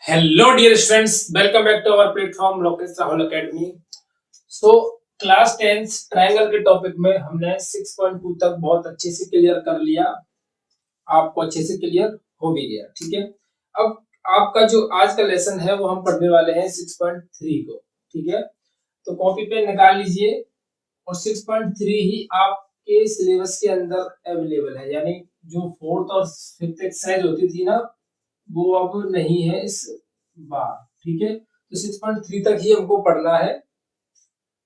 Hello dear students, welcome back to our platform Lokesh Rahul academy. So class 10 triangle के topic में हमने 6.2 तक बहुत अच्छे से क्लियर कर लिया। आपको अच्छे से क्लियर हो भी गया, ठीक है। अब आपका जो आज का लेसन है वो हम पढ़ने वाले हैं 6.3 को, ठीक है। तो कॉपी पे निकाल लीजिए और 6.3 ही आपके सिलेबस के अंदर अवेलेबल है, यानी जो फोर्थ और फिफ्थ एक्सरसाइज होती थी ना वो अब नहीं है इस बार, ठीक है। तो 6.3 तक ही हमको पढ़ना है।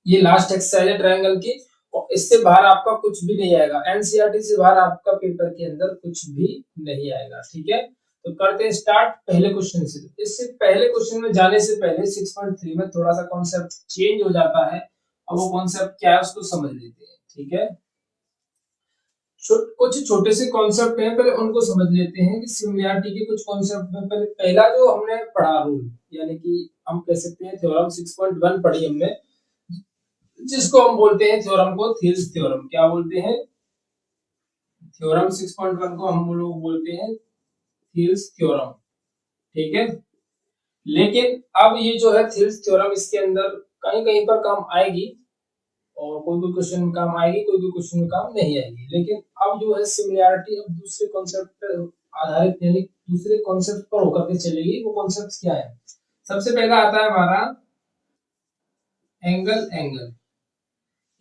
ये लास्ट एक्सरसाइज है ट्रायंगल की और इससे बाहर आपका कुछ भी नहीं आएगा। एनसीईआरटी से बाहर आपका पेपर के अंदर कुछ भी नहीं आएगा, ठीक है। तो करते हैं स्टार्ट पहले क्वेश्चन से। इससे पहले क्वेश्चन में जाने से पहले 6.3 में थोड़ा सा कॉन्सेप्ट चेंज हो जाता है। अब वो कॉन्सेप्ट क्या है उसको समझ लेते हैं, ठीक है। कुछ छोटे से कॉन्सेप्ट हैं, पहले उनको समझ लेते हैं कि सिमिलैरिटी के कुछ कॉन्सेप्ट में पहले पहला जो हमने पढ़ा रूल, यानी कि हम कह सकते हैं थ्योरम 6.1 पढ़ी हमने, जिसको हम बोलते हैं थ्योरम को थील्स थ्योरम। क्या बोलते हैं? थ्योरम 6.1 को हम लोग बोलते हैं थील्स थ्योरम, ठीक है। लेकिन अब ये जो है थील्स थ्योरम, इसके अंदर कहीं कहीं पर काम आएगी और कोई कोई क्वेश्चन में काम आएगी, कोई कोई क्वेश्चन में काम नहीं आएगी। लेकिन अब जो है सिमिलैरिटी अब दूसरे कॉन्सेप्ट पर आधारित, यानी दूसरे कॉन्सेप्ट पर होकर के चलेगी। वो कॉन्सेप्ट क्या है? सबसे पहला आता है हमारा एंगल एंगल,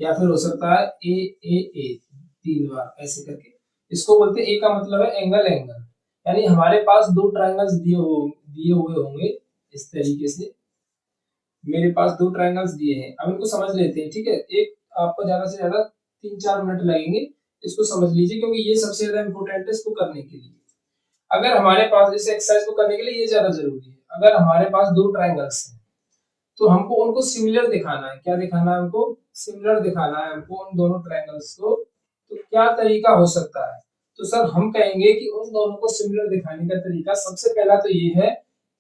या फिर हो सकता है ए ए ए, 3 बार ऐसे करके इसको बोलते हैं। ए का मतलब है एंगल एंगल, यानी हमारे पास दो ट्रायंगल्स दिए हुए होंगे इस तरीके से। मेरे पास दो ट्रायंगल्स दिए हैं, अब इनको समझ लेते हैं, ठीक है। एक आपको ज्यादा से ज्यादा 3-4 मिनट लगेंगे, इसको समझ लीजिए क्योंकि ये सबसे ज्यादा इंपॉर्टेंट है इसको करने के लिए। अगर हमारे पास इस एक्सरसाइज को करने के लिए ये ज्यादा जरूरी है। अगर हमारे पास दो ट्रायंगल्स हैं तो हमको उनको सिमिलर दिखाना है। क्या दिखाना है हमको? सिमिलर दिखाना है हमको उन दोनों ट्रायंगल्स को। तो क्या तरीका हो सकता है? तो सर हम कहेंगे कि उन दोनों को सिमिलर दिखाने का तरीका सबसे पहला तो ये है,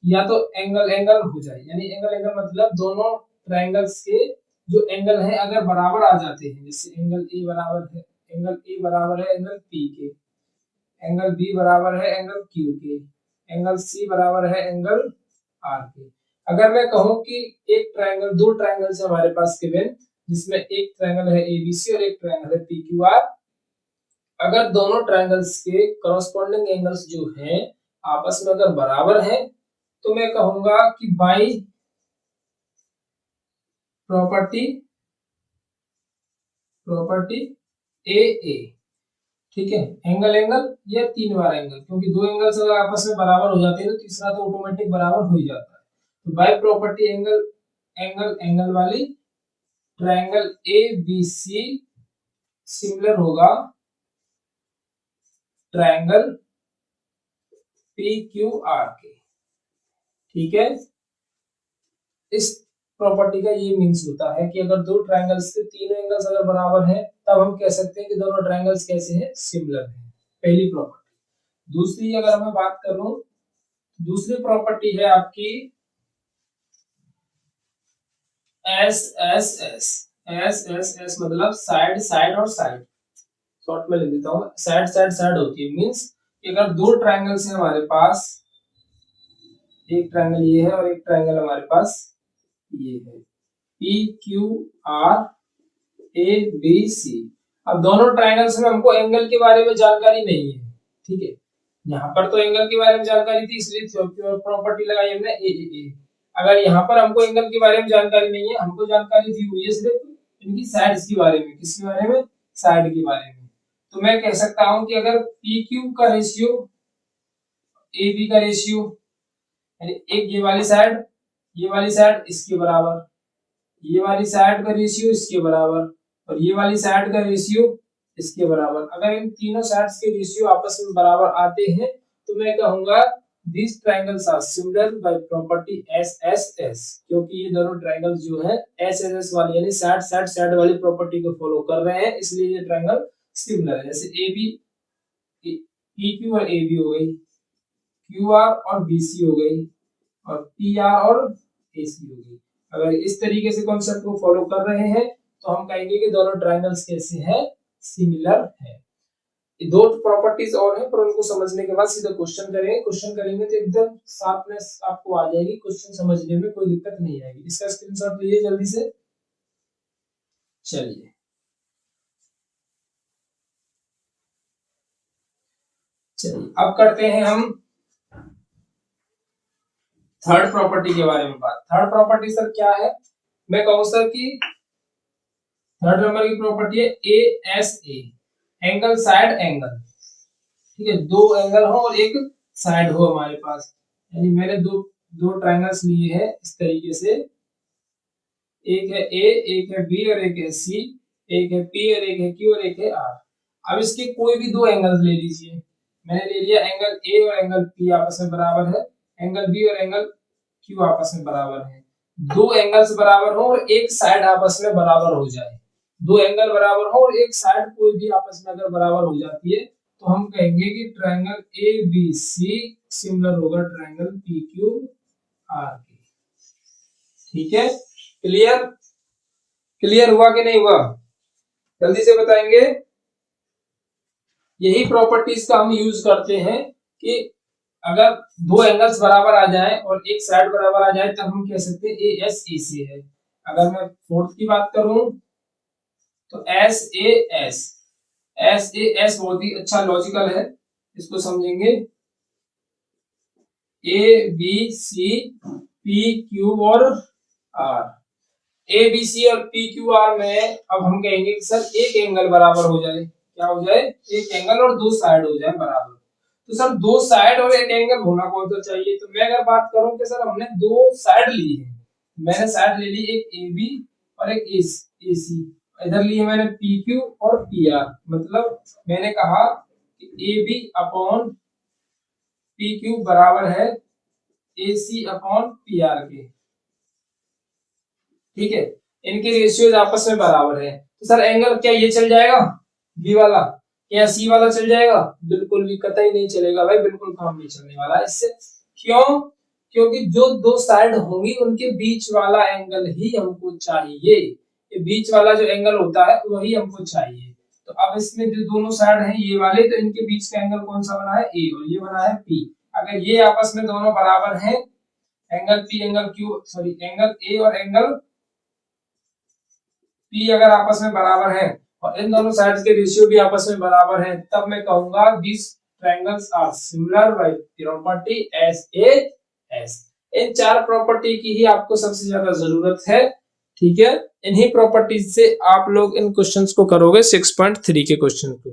या तो एंगल एंगल हो जाए, यानी एंगल एंगल मतलब दोनों ट्रायंगल्स के जो एंगल है अगर बराबर आ जाते हैं, जैसे एंगल ए बराबर है एंगल पी के, एंगल बी बराबर है एंगल क्यू के, एंगल सी बराबर है एंगल आर के। अगर मैं कहूं कि एक ट्रायंगल, दो ट्रायंगल्स है हमारे पास गिवन, जिसमें एक ट्रायंगल है एबीसी और एक ट्रायंगल है पीक्यूआर। अगर दोनों ट्रायंगल्स के करस्पॉन्डिंग एंगल्स जो हैं आपस में अगर बराबर हैं तो मैं कहूंगा कि बाई प्रॉपर्टी ए ए, ठीक है। एंगल एंगल या 3 बार एंगल, क्योंकि दो एंगल्स अगर आपस में बराबर हो जाते हैं तो तीसरा तो ऑटोमेटिक बराबर हो ही जाता है। तो by property angle angle angle वाली triangle A B C similar होगा ट्रायंगल पी क्यू आर के, ठीक है। इस प्रॉपर्टी का ये मीन्स होता है कि अगर दो ट्रायंगल्स के तीनों एंगल्स अगर बराबर हैं तब हम कह सकते हैं कि दोनों ट्रायंगल्स कैसे हैं? सिमिलर हैं। पहली प्रॉपर्टी। दूसरी अगर मैं बात करूं, दूसरी प्रॉपर्टी है आपकी S S S. S S S मतलब साइड साइड और साइड, शॉर्ट में लिख देता हूं, साइड साइड साइड होती है। मींस अगर दो ट्रायंगल्स हैं हमारे पास, एक ट्रायंगल ये है और एक ट्रायंगल हमारे पास ये है, P Q R A B C. अब दोनों ट्रायंगल्स में हमको एंगल के बारे में जानकारी नहीं है, ठीक है। यहाँ पर तो एंगल के बारे में जानकारी थी इसलिए प्रॉपर्टी लगाई हमने ए ए ए। अगर यहाँ पर हमको एंगल के बारे में जानकारी नहीं है, हमको जानकारी थी हुई है सिर्फ इनकी साइड्स के बारे में। किसके बारे में? साइड के बारे में। तो मैं कह सकता हूं कि अगर पी क्यू का रेशियो ए बी का रेशियो, यानी एक ये वाली साइड इसके बराबर, ये वाली साइड का रेशियो इसके बराबर और ये वाली साइड का रेशियो इसके बराबर। अगर इन तीनों साइड्स के रेशियो आपस में बराबर आते हैं तो मैं कहूंगा these triangles are similar by property SSS, क्योंकि ये दोनों ट्रायंगल्स जो है SSS वाली यानी साइड साइड साइड वाली प्रॉपर्टी को फॉलो कर रहे हैं, इसलिए ये ट्रायंगल सिमिलर है। जैसे AB PQ और AB हो गई, QR और BC हो गई और PR और AC हो गई। अगर इस तरीके से कॉन्सेप्ट को फॉलो कर रहे हैं तो हम कहेंगे कि दोनों ट्रायंगल्स कैसे हैं? सिमिलर है। दो प्रॉपर्टीज और हैं, पर उनको समझने के बाद सीधा क्वेश्चन करेंगे। क्वेश्चन करेंगे तो एकदम शार्पनेस आपको आ जाएगी, क्वेश्चन समझने में कोई दिक्कत नहीं आएगी। इसका स्क्रीनशॉट लीजिए जल्दी से। चलिए अब करते हैं हम थर्ड प्रॉपर्टी के बारे में बात। थर्ड प्रॉपर्टी सर क्या है? मैं कहूँ सर कि थर्ड नंबर की प्रॉपर्टी है A S A, angle side angle. ठीक है, दो एंगल हो और एक साइड हो हमारे पास, यानी मैंने दो दो ट्रायंगल्स लिए हैं इस तरीके से, एक है ए, एक है बी और एक है सी, एक है पी और एक है क्यू और एक है आर। अब इसके कोई भी दो एंगल्स ले लीजिए। मैंने ले लिया एंगल ए और एंगल पी आपस में बराबर है, एंगल बी और एंगल क्यू आपस में बराबर है। दो एंगल्स बराबर हो और एक साइड आपस में बराबर हो जाए, दो एंगल बराबर हो और एक साइड कोई भी आपस में अगर बराबर हो जाती है तो हम कहेंगे कि triangle A B C similar होगा ट्रायंगल पी क्यू आर के। ठीक है, क्लियर? क्लियर हुआ कि नहीं हुआ? जल्दी से बताएंगे। यही प्रॉपर्टीज का हम यूज करते हैं कि अगर दो एंगल्स बराबर आ जाए और एक साइड बराबर आ जाए तब हम कह सकते हैं ए एस ए सी है। अगर मैं फोर्थ की बात करूं तो S A S, S A S बहुत ही अच्छा लॉजिकल है, इसको समझेंगे। A B C P Q और आर, ए बी सी और पी क्यू आर में अब हम कहेंगे कि सर एक एंगल बराबर हो जाए, क्या हो जाए? एक एंगल और दो साइड हो जाए बराबर। तो सर दो साइड और एक एंगल होना कौन सा चाहिए? तो मैं अगर बात करूं कि सर हमने दो साइड ली है, मैंने साइड ले ली एक ए बी और एक ए सी, इधर लिए मैंने पी क्यू और पी आर, मतलब मैंने कहा कि A B upon P Q बराबर है A C upon P R के। ठीक है, इनके रेशियोज आपस में बराबर है। तो सर एंगल क्या ये चल जाएगा बी वाला, क्या सी वाला चल जाएगा? बिल्कुल भी कतई नहीं चलेगा भाई, बिल्कुल काम नहीं चलने वाला इससे। क्यों? क्योंकि जो दो साइड होंगी उनके बीच वाला एंगल ही हमको चाहिए, ये बीच वाला जो एंगल होता है वही हमको चाहिए। तो अब इसमें जो दोनों साइड हैं ये वाले, तो इनके बीच का एंगल कौन सा बना है? ए, और ये बना है पी। अगर ये आपस में दोनों बराबर हैं, angle P angle Q sorry angle A और एंगल पी अगर आपस में बराबर है और इन दोनों साइड्स के रेशियो भी आपस में बराबर है, तब मैं कहूंगा this triangles are similar by property S A S. इन चार प्रॉपर्टी की ही आपको सबसे ज्यादा जरूरत है। ठीक है, इन्हीं प्रॉपर्टीज से आप लोग इन क्वेश्चंस को करोगे 6.3 के क्वेश्चन को।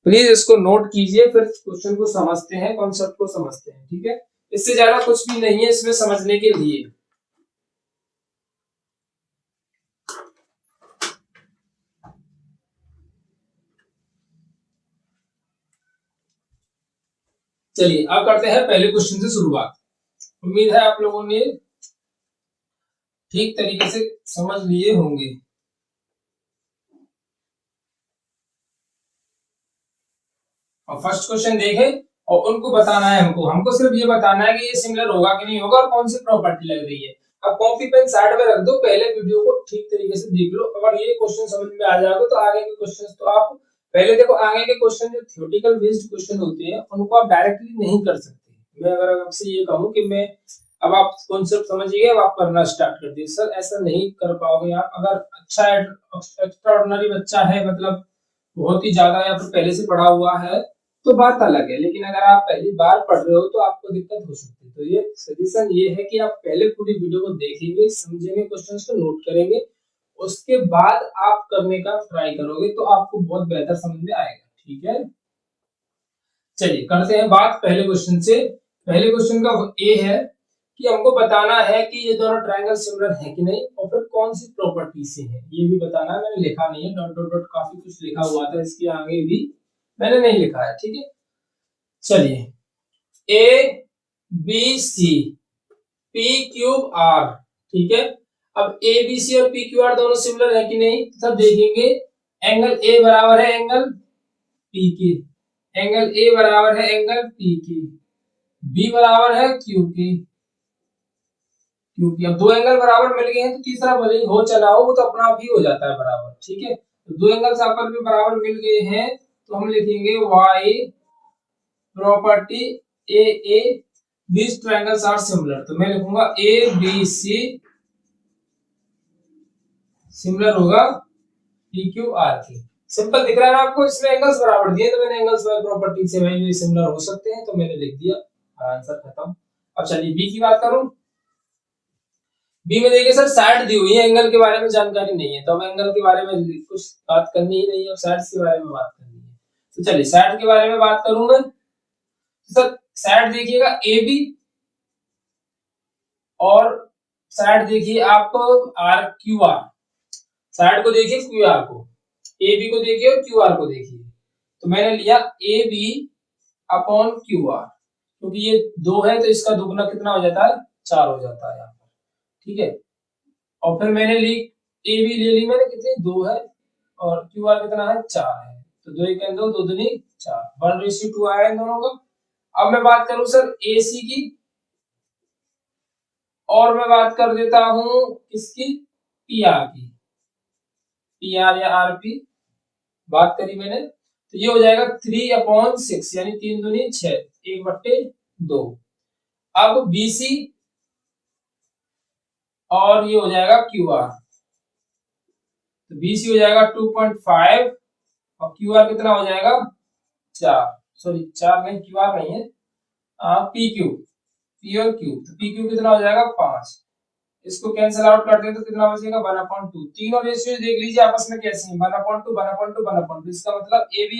प्लीज इसको नोट कीजिए, फिर क्वेश्चन को समझते हैं, कॉन्सेप्ट को समझते हैं। ठीक है, इससे ज्यादा कुछ भी नहीं है इसमें समझने के लिए। चलिए अब करते हैं पहले क्वेश्चन से शुरुआत। उम्मीद है आप लोगों ने ठीक तरीके से समझ लिए होंगे। और फर्स्ट क्वेश्चन देखें और उनको बताना है, हमको सिर्फ ये बताना है कि ये सिमिलर होगा कि नहीं होगा और कौन सी प्रॉपर्टी लग रही है। अब कॉपी पेन साइड में रख दो, पहले वीडियो को ठीक तरीके से देख लो। अगर ये क्वेश्चन समझ में आ जाएगा तो आगे के क्वेश्चन तो आप पहले देखो, आगे के क्वेश्चन जो थ्योरेटिकल बेस्ड क्वेश्चन होते हैं उनको आप डायरेक्टली नहीं कर सकते। मैं अगर आपसे ये कहूं कि मैं अब आप कॉन्सेप्ट समझिए, अब आप करना स्टार्ट कर दिए, सर ऐसा नहीं कर पाओगे आप। अगर अच्छा एक्स्ट्रा ऑर्डिनरी बच्चा है, मतलब बहुत ही ज्यादा या फिर पहले से पढ़ा हुआ है तो बात अलग है, लेकिन अगर आप पहली बार पढ़ रहे हो तो आपको दिक्कत हो सकती है। तो ये सजेशन ये है कि आप पहले पूरी वीडियो को देखेंगे, समझेंगे, क्वेश्चंस को नोट करेंगे, उसके बाद आप करने का ट्राई करोगे तो आपको बहुत बेहतर समझ में आएगा। ठीक है, चलिए करते हैं बात पहले क्वेश्चन से। पहले क्वेश्चन का ए है कि हमको बताना है कि ये दोनों ट्रायंगल सिमिलर है कि नहीं और फिर कौन सी प्रॉपर्टी से है ये भी बताना है। मैंने लिखा नहीं है, डॉट डॉट डॉट काफी कुछ लिखा हुआ था, इसके आगे भी मैंने नहीं लिखा है। ठीक है, चलिए A B C P Q R. ठीक है, अब ए बी सी और पी क्यू आर दोनों सिमिलर है कि नहीं, सब देखेंगे। एंगल ए बराबर है एंगल पी के, एंगल ए बराबर है एंगल पी के, बी बराबर है क्यू के, क्योंकि अब दो एंगल बराबर मिल गए हैं तो तीसरा भले ही हो चला हो वो तो अपना आप ही हो जाता है बराबर। ठीक है, तो दो एंगल्स आपस में बराबर मिल गए हैं तो हम लिखेंगे y property A these triangles are similar, तो मैं लिखूंगा ए बी सी सिमिलर होगा पी क्यू आर के। सिंपल दिख रहा है ना आपको, इसमें एंगल्स बराबर दिए तो मैंने एंगल्स बाय प्रॉपर्टी से वही सिमिलर हो सकते हैं तो मैंने लिख दिया, आंसर खत्म। अब चलिए बी की बात करूं। बी में देखिए सर साइड दी हुई है, एंगल के बारे में जानकारी नहीं है तो अब एंगल के बारे में कुछ बात करनी ही नहीं है, अब साइड्स के बारे में बात करनी है। तो चलिए साइड के बारे में बात करूंगा। सर साइड देखिएगा ए बी और साइड देखिए आप आर क्यू आर, साइड को देखिए क्यू आर को, ए बी को देखिए और क्यू आर को देखिए। तो मैंने लिया A B upon Q R, क्योंकि ये 2 है तो इसका दुगना कितना हो जाता है, 4 हो जाता है यहाँ पर, ठीक है। और फिर मैंने ली ए बी ले ली मैंने, कितनी 2 है और क्यू आर कितना है 4 है, तो 2 1 2 2 दूनी 4, 1:2 आया इन दोनों का। अब मैं बात करूं सर ए सी की, और मैं बात कर देता हूं किसकी, पी आर की, पी आर या आर पी बात करी मैंने, तो ये हो जाएगा 3/6 यानी 3 दूनी 6, 1/2। अब BC और ये हो जाएगा QR, तो BC हो जाएगा 2.5 और QR कितना हो जाएगा 4, सॉरी 4 नहीं, QR नहीं है, PQ, P और Q, तो PQ कितना हो जाएगा 5, इसको कैंसिल आउट करते हैं तो कितना बचेगा 1/2। तीनों रेशियो देख लीजिए आपस में कैसे हैं, 1/2 1/2 1/2, इसका मतलब AB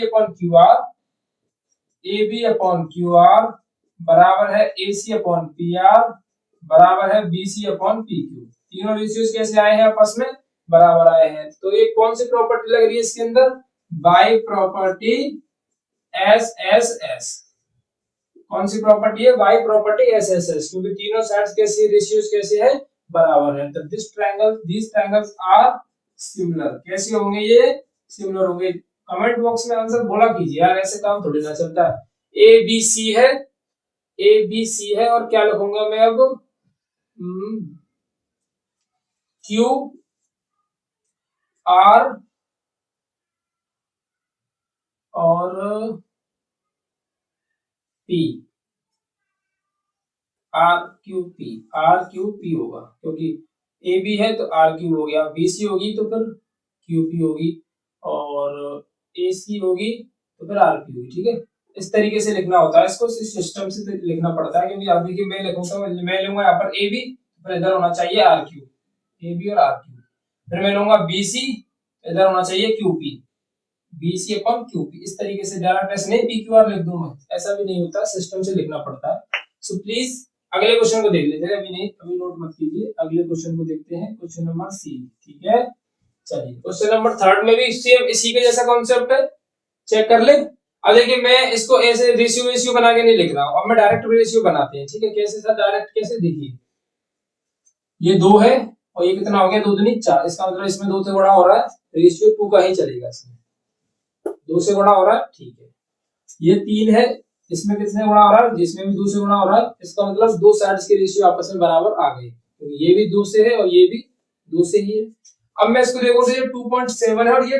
अपॉन QR बराबर है AC अपॉन PR बराबर है BC अपॉन PQ। तीनों रेशियोज कैसे आए हैं आपस में, बराबर आए हैं। तो ये कौन सी प्रॉपर्टी लग रही है इसके अंदर, बाय प्रॉपर्टी SSS। कौन सी प्रॉपर्टी है, बाय प्रॉपर्टी SSS, क्योंकि तीनों साइड्स कैसे रेशियोज कैसे है, बराबर है। तो दिस ट्रायंगल्स आर सिमिलर, कैसे होंगे ये, सिमिलर होंगे। कमेंट बॉक्स में आंसर बोला कीजिए यार, ऐसे काम थोड़ी ना चलता है। ए बी सी है, ए बी सी है और क्या लिखूंगा मैं अब, क्यू आर और पी, आर क्यू पी होगा, क्योंकि ए बी है तो आर क्यू हो गया, बी सी होगी तो फिर क्यू पी होगी और ए सी होगी तो फिर आर क्यू होगी, ठीक है। इस तरीके से लिखना होता है इसको, इस सिस्टम से लिखना पड़ता है, क्योंकि अभी की मैं लिखूंगा, मैं लूंगा यहाँ पर ए बी, फिर इधर होना चाहिए आर क्यू, ए बी और आर क्यू, फिर मैं लूंगा बी सी, इधर होना चाहिए Q P, B C upon Q P. इस तरीके से डायरेक्ट ऐसे नहीं पी क्यू आर लिख दूं मैं, ऐसा भी नहीं होता, सिस्टम से लिखना पड़ता है। सो प्लीज अगले क्वेश्चन को देख लेते हैं, अभी नहीं, अभी नोट मत कीजिए, अगले क्वेश्चन को देखते हैं, क्वेश्चन नंबर सी, ठीक है। चलिए क्वेश्चन नंबर 3 में भी सेम इसी के जैसा कॉन्सेप्ट है, चेक कर ले। अब देखिए मैं इसको ऐसे रेशियो बना के नहीं लिख रहा हूं, अब मैं डायरेक्ट रेशियो बनाते हैं, ठीक है। कैसे सर, डायरेक्ट कैसे, देखिए ये 2 है और ये कितना हो गया 2 दूनी 4, इसका मतलब इसमें 2 से गुणा हो रहा है, रेशियो 2 का ही चलेगा, इसमें 2 से गुणा हो रहा है, ठीक है। ये 3 है, इसमें कितने गुणा हो रहा है, जिसमें भी 2 से गुणा हो रहा है, इसका मतलब दो साइड्स के रेशियो आपस में बराबर आ गए, तो ये भी 2 से है और ये भी 2 से ही है। अब मैं इसको देखो तो ये 2.7 है और ये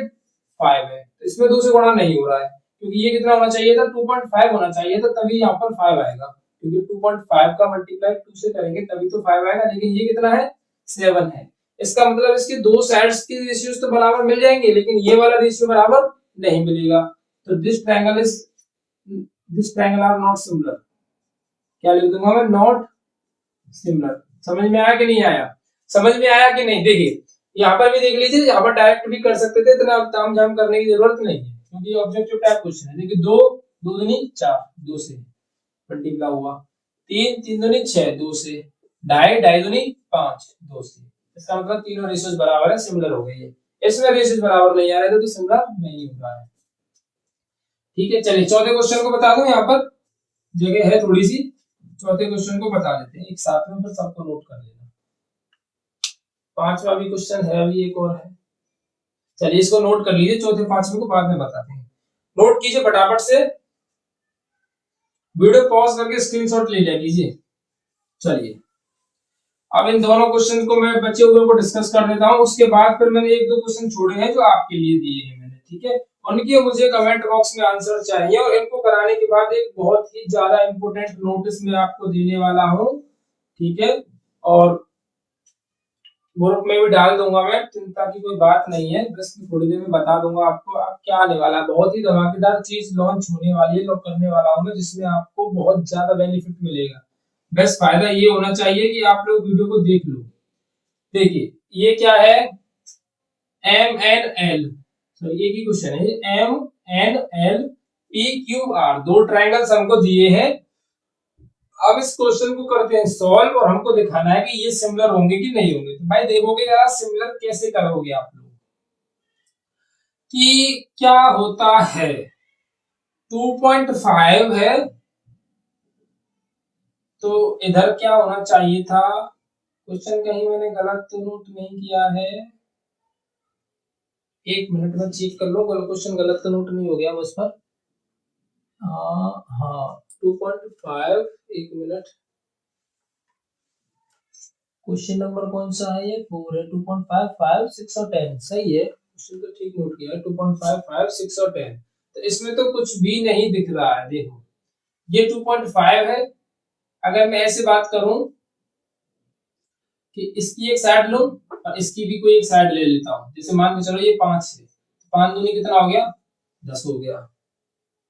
5 है, तो इसमें 2 से गुणा नहीं हो रहा है, क्योंकि ये कितना होना चाहिए था, 2.5 होना चाहिए था, तभी यहाँ पर 5 आएगा, क्योंकि 2.5 का मल्टीप्लाई 2 से करेंगे तभी तो 5 आएगा, लेकिन ये कितना है 7 है। इसका मतलब इसके दो साइड्स के रेशियोज तो बराबर मिल जाएंगे, लेकिन ये वाला रेशियो बराबर नहीं मिलेगा। तो this triangle are not similar, क्या लिख दूंगा मैं, नॉट सिमिलर। समझ में आया कि नहीं आया, समझ में आया कि नहीं, देखिए यहाँ पर भी देख लीजिए, यहाँ पर डायरेक्ट भी कर सकते थे, इतना तामझाम करने की जरूरत नहीं है, क्योंकि ऑब्जेक्टिव टाइप क्वेश्चन है। देखिए 2 2 दूनी 4, 2 से मल्टीप्लाई हुआ, 3 3 दूनी 6, 2 से, 2.5 2.5 दूनी 5, 2 से, इसका मतलब तीनों रेशियोज बराबर है, सिमिलर हो गई है। इसमें रेशियोज बराबर नहीं आ रहे थे तो सिमिलर नहीं हो रहा है, ठीक है। चलिए चौथे क्वेश्चन को बता दूं, यहाँ पर जगह है थोड़ी सी, चौथे क्वेश्चन को बता देते हैं एक साथ में, फिर सबको नोट कर लेना। पांचवा भी क्वेश्चन है, अभी एक और है, चलिए इसको नोट कर लीजिए, चौथे पांचवे को बाद में बताते हैं। नोट कीजिए फटाफट से, वीडियो पॉज करके स्क्रीनशॉट ले लिया कीजिए। चलिए अब इन दोनों क्वेश्चन को मैं बचे हुए को डिस्कस कर देता हूं, उसके बाद फिर मैंने 1-2 क्वेश्चन छोड़े हैं जो आपके लिए दिए हैं मैंने, ठीक है। उनके मुझे कमेंट बॉक्स में आंसर चाहिए। और इनको कराने के बाद एक बहुत ही ज्यादा इंपॉर्टेंट नोटिस मैं आपको देने वाला हूँ, ठीक है, और ग्रुप में भी डाल दूंगा मैं, चिंता की कोई बात नहीं है, बस मैं थोड़ी देर में बता दूंगा आपको अब क्या आने वाला है। बहुत ही धमाकेदार चीज लॉन्च होने वाली है, करने वाला हूँ मैं, जिसमें आपको बहुत ज्यादा बेनिफिट मिलेगा। बस फायदा ये होना चाहिए कि आप लोग वीडियो को देख लो। देखिए ये क्या है, एम एन एल, तो ये की क्वेश्चन है, M N L P Q R, दो ट्रायंगल्स हमको दिए हैं। अब इस क्वेश्चन को करते हैं सॉल्व, और हमको दिखाना है कि ये सिमिलर होंगे कि नहीं होंगे। तो भाई देखोगे यार सिमिलर कैसे करोगे आप लोग, कि क्या होता है 2.5 है, तो इधर क्या होना चाहिए था, क्वेश्चन कहीं मैंने गलत तो नोट नहीं किया है, एक मिनट में चेक कर लो क्वेश्चन गलत तो नोट नहीं हो गया मुझ पर। हाँ 2.5, एक मिनट, क्वेश्चन नंबर कौन सा है, ये 4 है, 2.5, 5, 6 और 10 सही है, क्वेश्चन तो ठीक नोट किया है, 2.5, 5, 6 और 10। तो इसमें तो कुछ भी नहीं दिख रहा है, देखो ये 2.5 है। अगर मैं ऐसे बात करूं कि इसकी एक साइड लूं और इसकी भी कोई एक साइड ले लेता हूं, जैसे मान के चलो ये 5 है, 5 दूनी कितना हो गया, 10 हो गया,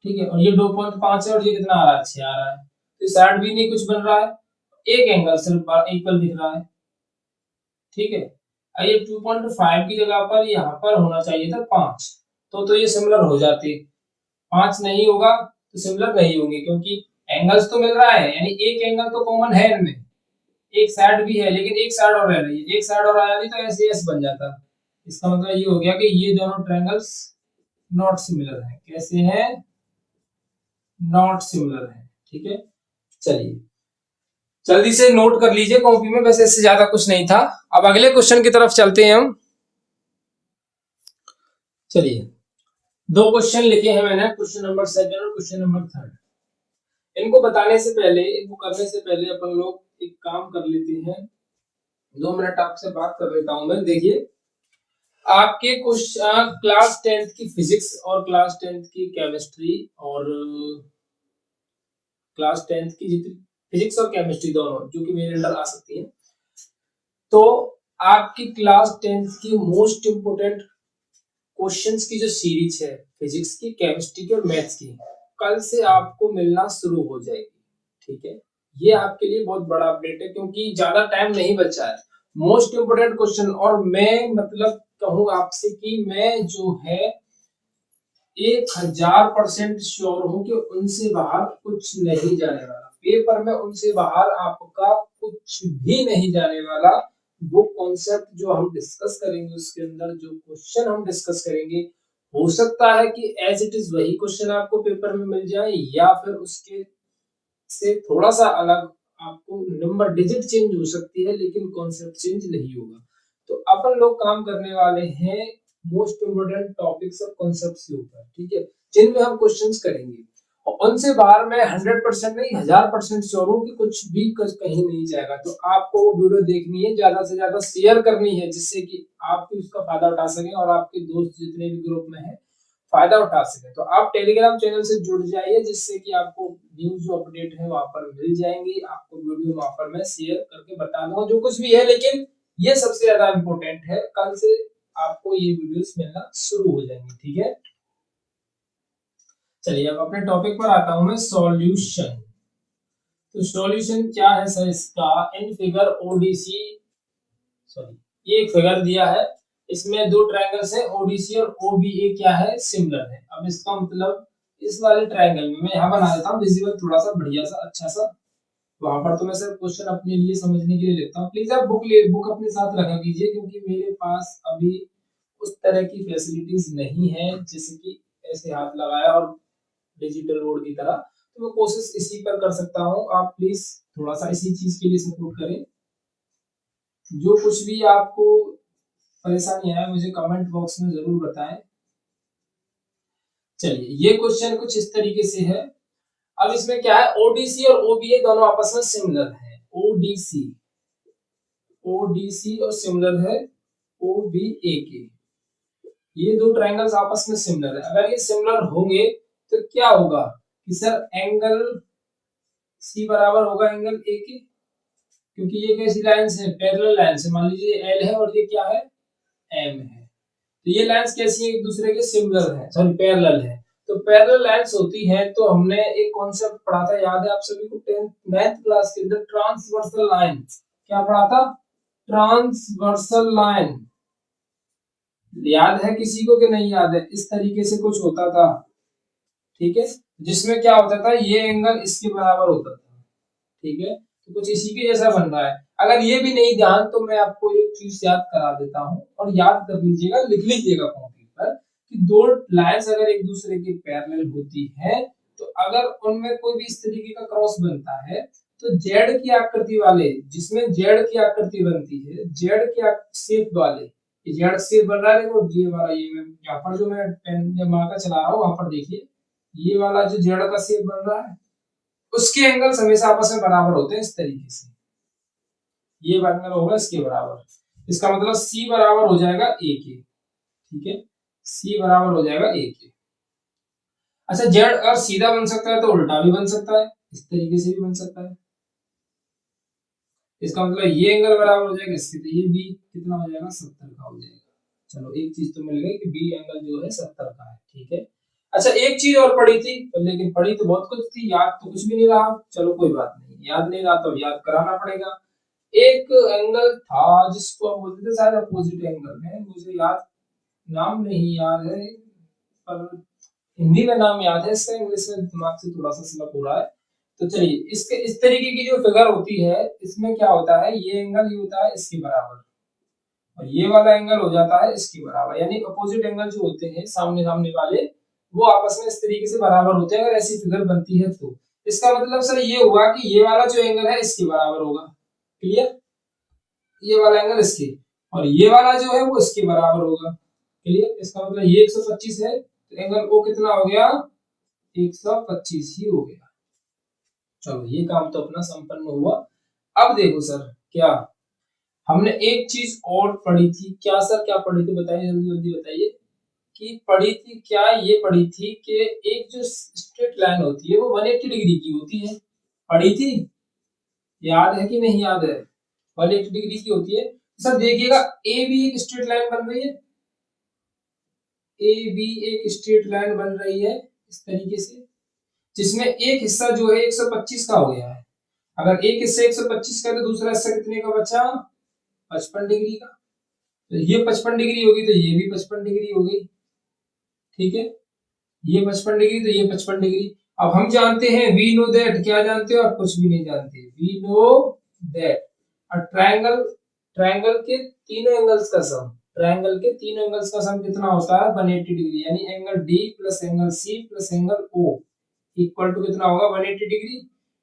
ठीक है, और ये 2.5 है और ये कितना आ रहा है, 6 आ रहा है, तो साइड भी नहीं कुछ बन रहा है, एक एंगल सिर्फ इक्वल दिख रहा है, ठीक है। ये 2.5 की जगह पर यहाँ पर होना चाहिए था 5, तो ये सिमिलर हो जाते, 5 नहीं होगा तो सिमिलर नहीं होंगे, क्योंकि एंगल्स तो मिल रहा है, यानी एक एंगल तो कॉमन है इनमें, एक साइड भी है, लेकिन एक साइड और रह रही है, एक साइड और आ जाती तो ऐसे एस बन जाता। इसका मतलब ये हो गया कि ये दोनों ट्रायंगल्स नॉट सिमिलर हैं। कैसे हैं, नॉट सिमिलर है, ठीक है। चलिए जल्दी से नोट कर लीजिए कॉपी में, वैसे इससे ज्यादा कुछ नहीं था। अब अगले क्वेश्चन की तरफ चलते हैं हम। चलिए दो क्वेश्चन लिखे हैं मैंने, क्वेश्चन नंबर 7 और क्वेश्चन नंबर 3। इनको बताने से पहले, इनको करने से पहले अपन लोग एक काम कर लेते हैं, 2 मिनट आपसे बात कर लेता हूं मैं। देखिए आपके कुछ क्लास 10th की फिजिक्स और क्लास 10th की केमिस्ट्री और क्लास 10th की जितनी फिजिक्स और केमिस्ट्री दोनों जो कि मेरे अंडर आ सकती है, तो आपकी क्लास 10th की मोस्ट इंपोर्टेंट क्वेश्चंस की जो सीरीज है फिजिक्स की, केमिस्ट्री की और मैथ्स की, कल से आपको मिलना शुरू हो जाएगी, ठीक है। ये आपके लिए बहुत बड़ा अपडेट है, क्योंकि ज्यादा टाइम नहीं बचा है। मोस्ट इंपोर्टेंट क्वेश्चन, और मैं मतलब कहूँ आपसे कि मैं जो है 1000% श्योर हूं कि उनसे बाहर कुछ नहीं जाने वाला, पेपर में उनसे बाहर आपका कुछ भी नहीं जाने वाला। वो कॉन्सेप्ट जो हम डिस्कस करेंगे, उसके अंदर जो क्वेश्चन हम डिस्कस करेंगे, हो सकता है कि एज इट इज वही क्वेश्चन आपको पेपर में मिल जाए, या फिर उसके से थोड़ा सा अलग, आपको नंबर डिजिट चेंज हो सकती है, लेकिन कॉन्सेप्ट चेंज नहीं होगा। तो अपन लोग काम करने वाले हैं मोस्ट इम्पोर्टेंट टॉपिक्स और कॉन्सेप्ट्स के ऊपर, ठीक है, जिनमें हम क्वेश्चंस करेंगे। और उनसे बाहर मैं 100% नहीं 1000% श्योर हूँ कि कुछ भी कहीं नहीं जाएगा। तो आपको वो वीडियो देखनी है, ज्यादा से ज्यादा शेयर करनी है, जिससे कि आप भी उसका फायदा उठा सकें और आपके दोस्त जितने भी ग्रुप में हैं फायदा उठा सके। तो आप टेलीग्राम चैनल से जुड़ जाइए, जिससे कि आपको न्यूज जो अपडेट है वहां पर मिल जाएंगी, आपको वीडियो वहां पर मैं शेयर करके बता दूंगा जो कुछ भी है। लेकिन ये सबसे ज्यादा इंपॉर्टेंट है, कल से आपको ये वीडियोस मिलना शुरू हो जाएंगी, ठीक है। चलिए अब अपने टॉपिक पर आता हूं मैं, सॉल्यूशन। तो सॉल्यूशन क्या है सर इसका, इन फिगर ओडीसी, सॉरी ये एक फिगर दिया है, इसमें दो ट्रायंगल्स है ओडीसी और ओबीए क्या है, सिमिलर है। अब इसका मतलब इस वाले ट्रायंगल में मैं यहाँ बना देता हूँ विजिबल थोड़ा सा बढ़िया सा अच्छा सा, वहां पर तो मैं सिर्फ क्वेश्चन अपने लिए समझने के लिए लिखता हूँ। प्लीज आप बुक अपने साथ रखा कीजिए, क्योंकि मेरे पास अभी उस तरह की फैसिलिटीज नहीं है जैसे कि ऐसे हाथ लगाया और डिजिटल बोर्ड की तरह। तो मैं कोशिश इसी पर कर सकता हूँ, आप प्लीज थोड़ा सा इसी चीज के लिए सपोर्ट करें। जो कुछ भी आपको परेशानी है मुझे कमेंट बॉक्स में जरूर बताएं। चलिए ये क्वेश्चन कुछ इस तरीके से है। अब इसमें क्या है, ओडीसी और ओबीए दोनों आपस में सिमिलर है, ओडीसी और सिमिलर है ओबीए के। ये दो ट्रायंगल्स आपस में सिमिलर है, अगर ये सिमिलर होंगे तो क्या होगा कि सर एंगल सी बराबर होगा एंगल ए के, क्योंकि ये कैसी लाइंस है, पैरेलल लाइंस है। मान लीजिए एल है और ये क्या है, एम है, तो ये लाइंस कैसी है, एक दूसरे के सिमिलर है, सॉरी पैरेलल है। तो पैरेलल लाइंस होती है तो हमने एक कॉन्सेप्ट पढ़ा था, याद है आप सभी को 10th 9th क्लास के अंदर, ट्रांसवर्सल लाइन। क्या पढ़ा था, ट्रांसवर्सल लाइन, याद है किसी को कि नहीं याद है? इस तरीके से कुछ होता था, ठीक है, जिसमें क्या होता था, ये एंगल इसके बराबर होता था, ठीक है, तो कुछ इसी के जैसा बन रहा है। अगर ये भी नहीं ध्यान तो मैं आपको एक चीज याद करा देता हूं, और याद कर लीजिएगा, लिख लीजिएगा कॉपी पर, कि दो लाइंस अगर एक दूसरे के पैरेलल होती है तो अगर उनमें कोई भी इस तरीके का क्रॉस बनता है तो जेड की आकृति वाले, जिसमें जेड की आकृति बनती है, जेड की शेप वाले, ये जेड शेप बन रहा है, देखो ये वाला, ये यहाँ पर जो मैं पेन या मार्कर चला रहा हूँ वहां पर देखिए, ये वाला जो जेड का शेप बन रहा है उसके एंगल्स हमेशा आपस में बराबर होते हैं इस तरीके से, ये एंगल होगा इसके बराबर, इसका मतलब सी बराबर हो जाएगा ए के, ठीक है, सी बराबर हो जाएगा ए के। अच्छा जेड अगर सीधा बन सकता है तो उल्टा भी बन सकता है, इस तरीके से भी बन सकता है, इसका मतलब ये एंगल बराबर हो जाएगा इसके, तो ये बी कितना हो जाएगा, 70 का हो जाएगा। चलो एक चीज तो मिल गई कि बी एंगल जो है 70 का है, ठीक है। अच्छा एक चीज और पढ़ी थी, लेकिन पढ़ी तो बहुत कुछ थी, याद तो कुछ भी नहीं रहा, चलो कोई बात नहीं, याद नहीं रहा तो याद कराना पड़ेगा। एक एंगल था जिसको हम बोलते थे शायद अपोजिट एंगल है, मुझे याद नाम नहीं याद है, पर हिंदी में नाम याद है इसका, इंग्लिश में दिमाग से थोड़ा सा स्लिप हो रहा है। तो चलिए इसके इस तरीके की जो फिगर होती है इसमें क्या होता है, ये एंगल ये होता है इसके बराबर और ये वाला एंगल हो जाता है इसके बराबर, यानी अपोजिट एंगल जो होते हैं सामने सामने वाले वो आपस में इस तरीके से बराबर होते हैं अगर ऐसी फिगर बनती है तो। इसका मतलब सर ये हुआ कि ये वाला जो एंगल है इसके बराबर होगा, क्लियर, ये वाला एंगल इसके, और ये वाला जो है वो इसके बराबर होगा, क्लियर। इसका मतलब ये 125 है तो एंगल ओ कितना हो गया, 125 ही हो गया। चलो ये काम तो अपना संपन्न हुआ। अब देखो सर, क्या हमने एक चीज और पढ़ी थी, क्या सर क्या पढ़ी थी बताइए, जल्दी जल्दी बताइए, कि पढ़ी थी क्या, ये पढ़ी थी कि एक जो स्ट्रेट लाइन होती है वो 180 डिग्री की होती है, पढ़ी थी, याद है कि नहीं याद है, 180 डिग्री की होती है। सर देखिएगा ए भी एक स्ट्रेट लाइन बन रही है, ए बी एक स्ट्रेट लाइन बन रही है इस तरीके से, जिसमें एक हिस्सा जो है 125 का हो गया है, अगर एक हिस्सा 125 का तो दूसरा हिस्सा कितने का बचा, 55 डिग्री का, तो ये 55 डिग्री होगी तो ये भी 55 डिग्री होगी, ठीक है, ये 55 डिग्री तो ये 55 डिग्री। अब हम जानते हैं वी नो दैट, क्या जानते हो आप, कुछ भी नहीं जानते, we know that a triangle, triangle के तीनों एंगल्स का सम, ट्रायंगल के तीन एंगल्स का सम कितना होता है 180 डिग्री, यानी angle D plus angle C plus angle O equal to कितना होगा 180 डिग्री।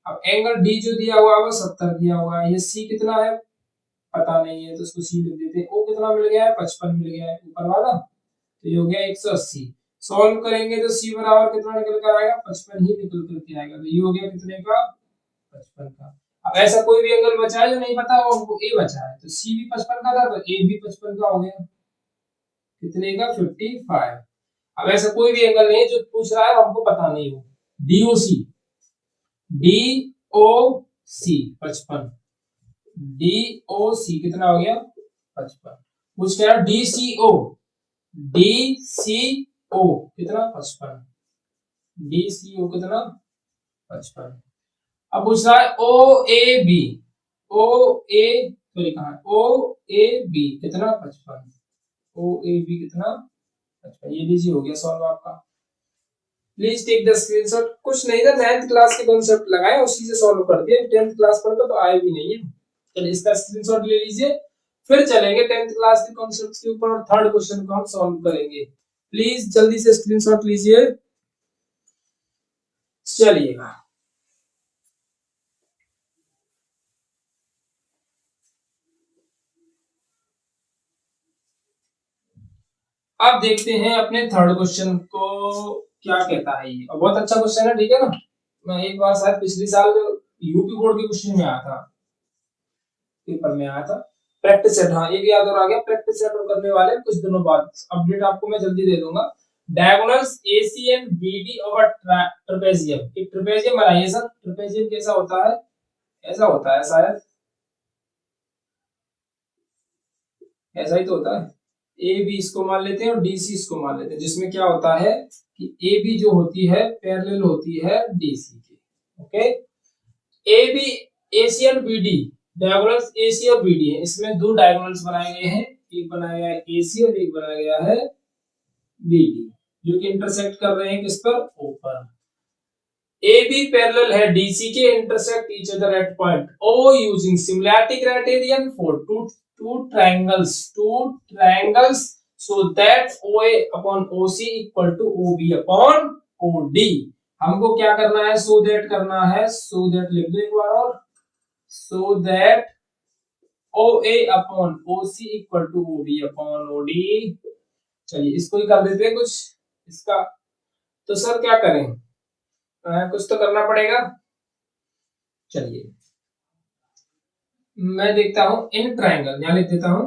अब एंगल डी जो दिया हुआ है वो 70 दिया हुआ है, ये सी कितना है पता नहीं है तो उसको सी लिख देते हैं, ओ कितना मिल गया है 55 मिल गया है ऊपर वाला, तो ये हो गया 180। सॉल्व करेंगे तो सी बराबर कितना निकल कर आएगा, 55 ही निकल करके आएगा, तो ये हो गया कितने का, 55 का। अब ऐसा कोई भी एंगल बचा है जो नहीं पता वो हमको ए बचा है, तो सी भी 55 का था तो ए भी 55 का हो गया, कितने का 55। अब ऐसा कोई भी एंगल नहीं है जो पूछ रहा है हमको पता नहीं हो, डीओसी, डी ओ सी 55, डी ओ सी कितना हो गया 55, पूछ रहा है डी सी ओ, डी सी ओ कितना 55, डी सी ओ कितना 55। अब पूछ रहा है ओ A B, O A sorry कहा, ओ ए बी कितना 55, ओ ए बी कितना 55, ये लीजिए हो गया सॉल्व आपका। प्लीज टेक द स्क्रीनशॉट, कुछ नहीं था 9th क्लास के कॉन्सेप्ट लगाए उसी से सॉल्व कर दिया, 10th क्लास पर तो आए भी नहीं है, चलिए इसका स्क्रीनशॉट ले लीजिए, फिर चलेंगे 10th क्लास के कॉन्सेप्ट्स के ऊपर और थर्ड क्वेश्चन को हम सॉल्व करेंगे। प्लीज जल्दी से स्क्रीनशॉट लीजिए, चलिएगा। अब देखते हैं अपने थर्ड क्वेश्चन को क्या कहता है, ये बहुत अच्छा क्वेश्चन है, ठीक है ना, मैं एक बार शायद पिछले साल यूपी बोर्ड के क्वेश्चन में आया था, पेपर में आया था, प्रैक्टिस सेट, हाँ एक याद और आ गया, प्रैक्टिस सेट और करने वाले कुछ दिनों बाद, अपडेट आपको मैं जल्दी दे दूंगा। Diagonals AC and BD over trapezium, एक ट्रेपेजियम बनाइए सर, ट्रेपेजियम कैसा होता है, ऐसा होता है शायद, ऐसा ही तो होता है, AB इसको मान लेते हैं और DC इसको मान लेते हैं, जिसमें क्या होता है कि AB जो होती है पैरेलल होती है DC के, ओके। AB AC और BD, डायगोनल्स AC और BD है, इसमें दो डायगोनल्स बनाए गए हैं, एक बनाया गया है AC और एक बनाया गया है BD, जो कि इंटरसेक्ट कर रहे हैं किस पर, O पर। AB पैरेलल है DC के, intersect each other eight point O using similarity criterion for two triangles so that OA upon OC equal to OB upon OD। हमको क्या करना है, so that करना है, so that लिख दो एक बार और, so that OA upon OC equal to OB upon OD। चलिए इसको ही कर देते हैं कुछ इसका, तो सर क्या करें, कुछ तो करना पड़ेगा। चलिए मैं देखता हूं इन ट्राइंगल, यहां लिख देता हूं,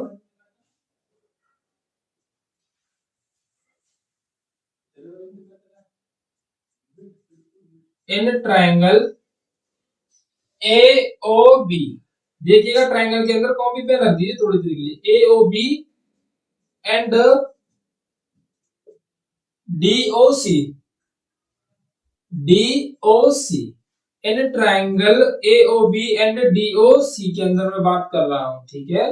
इन ट्राइंगल AOB, देखिएगा ट्राइंगल के अंदर कॉपी पे रख दीजिए थोड़ी देर के लिए, AOB and DOC in triangle AOB and DOC के अंदर मैं बात कर रहा हूं, ठीक है,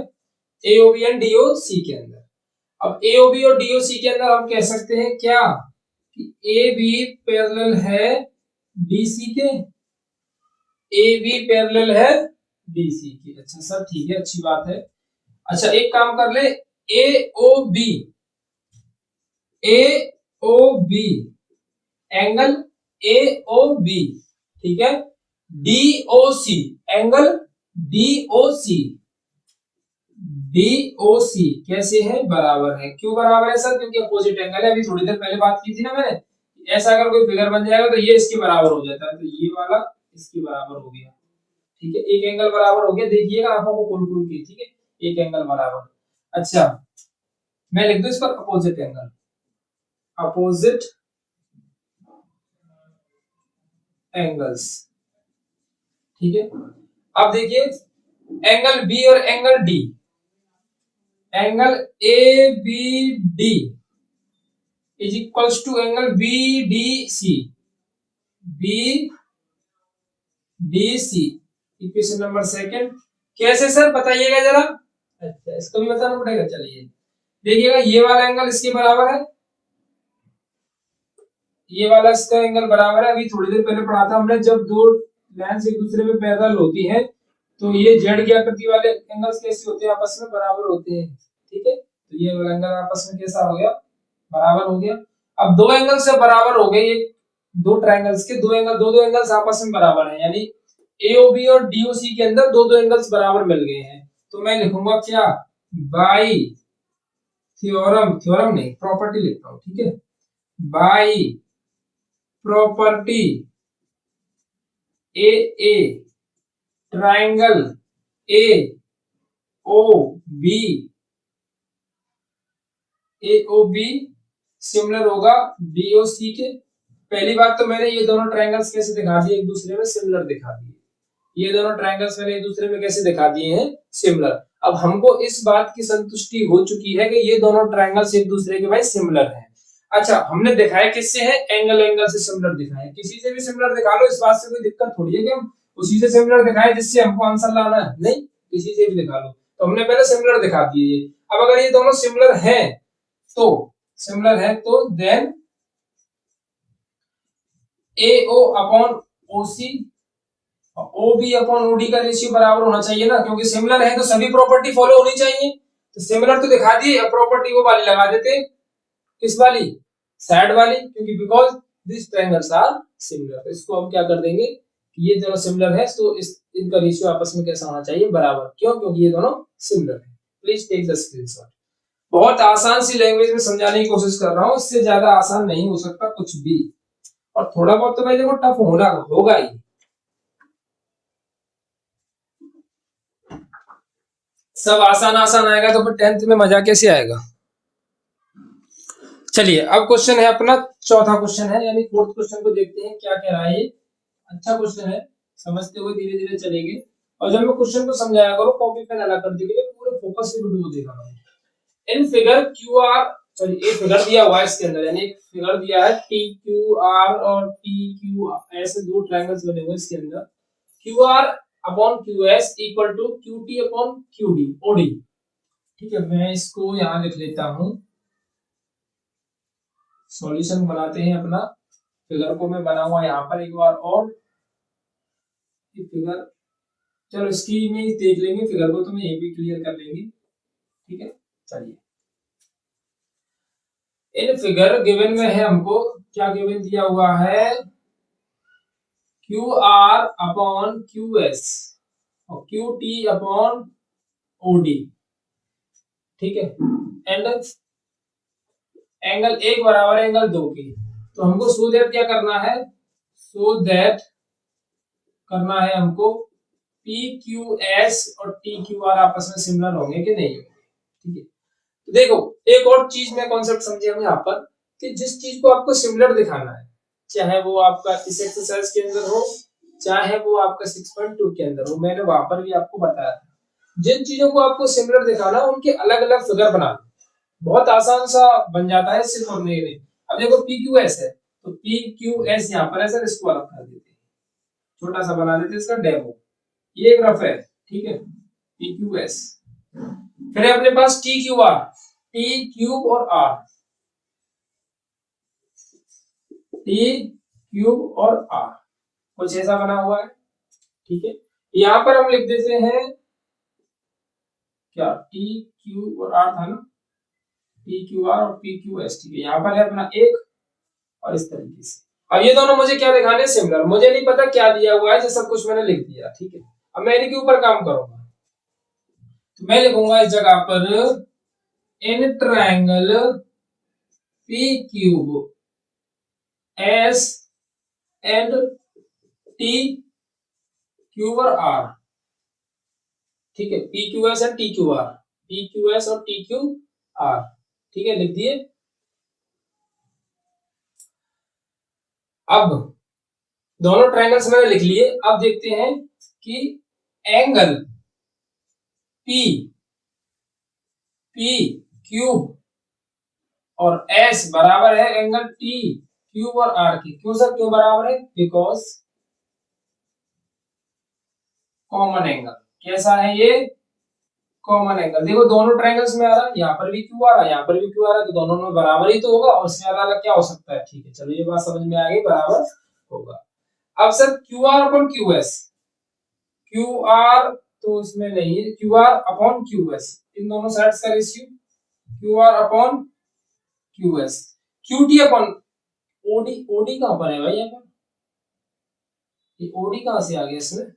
AOB एंड DOC के अंदर। अब AOB और DOC के अंदर हम कह सकते हैं क्या कि AB पैरेलल है DC के, AB पैरेलल है DC के, अच्छा सर ठीक है, अच्छी बात है। अच्छा एक काम कर ले, AOB एंगल AOB, ठीक है, DOC एंगल DOC कैसे है, बराबर है। क्यों बराबर है सर, क्योंकि अपोजिट एंगल है, अभी थोड़ी देर पहले बात की थी ना मैंने, ऐसा अगर कोई फिगर बन जाएगा तो ये इसके बराबर हो जाता है, तो ये वाला इसके बराबर हो गया, ठीक है, एक एंगल बराबर हो गया, देखिएगा आंखों को खोल खोल के, ठीक है, एक एंगल बराबर। अच्छा मैं लिख दूं इस पर अपोजिट एंगल, अपोजिट एंगल्स, ठीक है। अब देखिए एंगल बी और angle D, angle A B D is equals to angle B D C, B D C, equation number second. कैसे सर बताइएगा जरा, अच्छा इसको भी बताना पड़ेगा, चलिए देखिएगा ये वाला एंगल इसके बराबर है, ये वाला इसका एंगल बराबर है, अभी थोड़ी देर पहले पढ़ा था हमने, जब दो लाइंस एक दूसरे में पैरेलल होती हैं तो ये जेड की आकृति वाले एंगल्स कैसे होते हैं, आपस में बराबर होते हैं, ठीक है, तो ये वाला एंगल आपस में कैसा हो गया, बराबर हो गया। अब दो एंगल से बराबर हो गए, एक दो ट्रायंगल्स के दो एंगल, दो एंगल्स आपस में बराबर हैं, यानी AOB और DOC के अंदर दो एंगल्स बराबर मिल गए हैं, तो मैं लिखूंगा क्या, बाई थ्योरम, थ्योरम नहीं प्रॉपर्टी लिखता हूं, ठीक है, by property A triangle AOB similar होगा DOC के। पहली बात तो मैंने ये दोनों ट्राइंगल्स कैसे दिखा दिए, एक दूसरे में सिमिलर दिखा दिए, ये दोनों ट्राइंगल्स मैंने एक दूसरे में कैसे दिखा दिए हैं, सिमिलर। अब हमको इस बात की संतुष्टि हो चुकी है कि ये दोनों ट्राइंगल्स एक दूसरे के भाई सिमिलर हैं। अच्छा हमने दिखाया किससे है, एंगल एंगल से सिमिलर दिखाया, किसी से भी सिमिलर दिखा लो, इस बात से कोई दिक्कत थोड़ी है कि हम उसी से सिमिलर दिखाएं जिससे हमको आंसर लाना है, नहीं किसी से भी दिखा लो, तो हमने पहले सिमिलर दिखा दिए ये। अब अगर ये दोनों सिमिलर हैं तो, सिमिलर है तो then AO upon OC OB upon OD का रेशियो बराबर होना चाहिए ना, क्योंकि सिमिलर है तो सभी प्रॉपर्टी फॉलो होनी चाहिए, तो सिमिलर तो दिखा दिए, अब प्रॉपर्टी वो वाली लगा देते, किस वाली, साइड वाली, क्योंकि because this triangles are similar, तो इसको हम क्या कर देंगे कि ये दोनों सिमिलर है तो इस इनका रेशियो आपस में कैसा होना चाहिए, बराबर, क्यों, क्योंकि ये दोनों सिमिलर है। Please take the screenshot. बहुत आसान सी लैंग्वेज में समझाने की कोशिश कर रहा हूं, इससे ज्यादा आसान नहीं हो सकता कुछ भी, और थोड़ा बहुत तो भाई देखो टफ होना होगा ही। सब आसान आसान आएगा तो फिर 10th में मजा कैसे आएगा। चलिए अब क्वेश्चन है अपना चौथा क्वेश्चन है, यानी फोर्थ क्वेश्चन को देखते हैं क्या कह रहा है ये। अच्छा क्वेश्चन है, समझते हुए धीरे धीरे चलेंगे। और जब मैं क्वेश्चन को समझाया करो कॉपी पेन अलग कर दीजिए, पूरे फोकस से वीडियो को देखा करो। In figure Q R, sorry एक फिगर दिया हुआ है इसके अंदर, यानी एक फिगर दिया है टी क्यू आर और टी क्यू, ऐसे दो ट्रायंगल्स बने हुए इसके अंदर। Q R upon Q S equal to Q T upon Q D OD. ठीक है, मैं इसको यहाँ लिख लेता हूँ। सॉल्यूशन बनाते हैं अपना। फिगर को मैं बनाऊंगा यहाँ पर एक बार और। ये फिगर, चलो इसकी में देख लेंगे फिगर को, तो मैं ये भी क्लियर कर लेंगे। ठीक है, चलिए इन फिगर गिवन में है हमको क्या गिवन दिया हुआ है, Q R upon Q S और क्यू टी अपॉन ओडी। ठीक है, एंड एंगल एक बराबर एंगल दो की। तो हमको सो दैट क्या करना है, सो दैट करना है हमको पी क्यू एस और टी क्यू आर आपस में सिमिलर होंगे कि नहीं। ठीक है, तो देखो एक और चीज मैं कॉन्सेप्ट समझे हम यहाँ पर, कि जिस चीज को आपको सिमिलर दिखाना है, चाहे वो आपका इस एक्सरसाइज के अंदर हो, चाहे वो आपका 6.2 के अंदर हो, मैंने वहां पर भी आपको बताया था जिन चीजों को आपको सिमिलर दिखाना उनके अलग अलग फिगर बना लो, बहुत आसान सा बन जाता है सिर्फ और नहीं। अब देखो पी क्यू एस है, तो पी क्यू एस यहाँ पर है सर, इसको अलग कर देते हैं, छोटा सा बना देते हैं इसका डेमो। ये ग्राफ है, ठीक है, पी क्यू एस। फिर है अपने पास T Q R, T cube और आर, टी क्यूब और आर, कुछ ऐसा बना हुआ है। ठीक है, यहां पर हम लिख देते हैं क्या, टी क्यूब और आर था ना, टी क्यू आर और पी क्यू एस। ठीक है, यहां पर है अपना एक, और इस तरीके से। अब ये दोनों मुझे क्या दिखाने, सिमिलर। मुझे नहीं पता क्या दिया हुआ है, जो सब कुछ मैंने लिख दिया। ठीक है, अब मैं इनके ऊपर काम करूंगा, तो मैं लिखूंगा इस जगह पर in triangle P cube S and T cube और आर। ठीक है, P Q S and T Q are, P Q S और टी क्यू आर। ठीक है, लिख दिए। अब दोनों ट्रायंगल्स मैंने लिख लिए। अब देखते हैं कि एंगल पी पी क्यूब और एस बराबर है एंगल टी क्यूब और आर की। क्यों सर, क्यों बराबर है, बिकॉज कॉमन एंगल। कैसा है ये, कॉमन एंगल। देखो दोनों ट्रायंगल्स में आ रहा है, यहाँ पर भी क्यू आ रहा है, यहाँ पर भी क्यू आ रहा है, तो दोनों में बराबर ही तो होगा, और इससे ज्यादा अलग क्या हो सकता है। ठीक है, चलो ये बात समझ में आ गई, बराबर होगा। अब sir Q R upon Q S, Q R तो इसमें नहीं है, Q R upon Q S, इन दोनों साइड्स का ratio Q R upon Q S. Q T upon O D, O D कहां पर है भाई, यहाँ पर ये ओडी कहां से आ गया, इसमें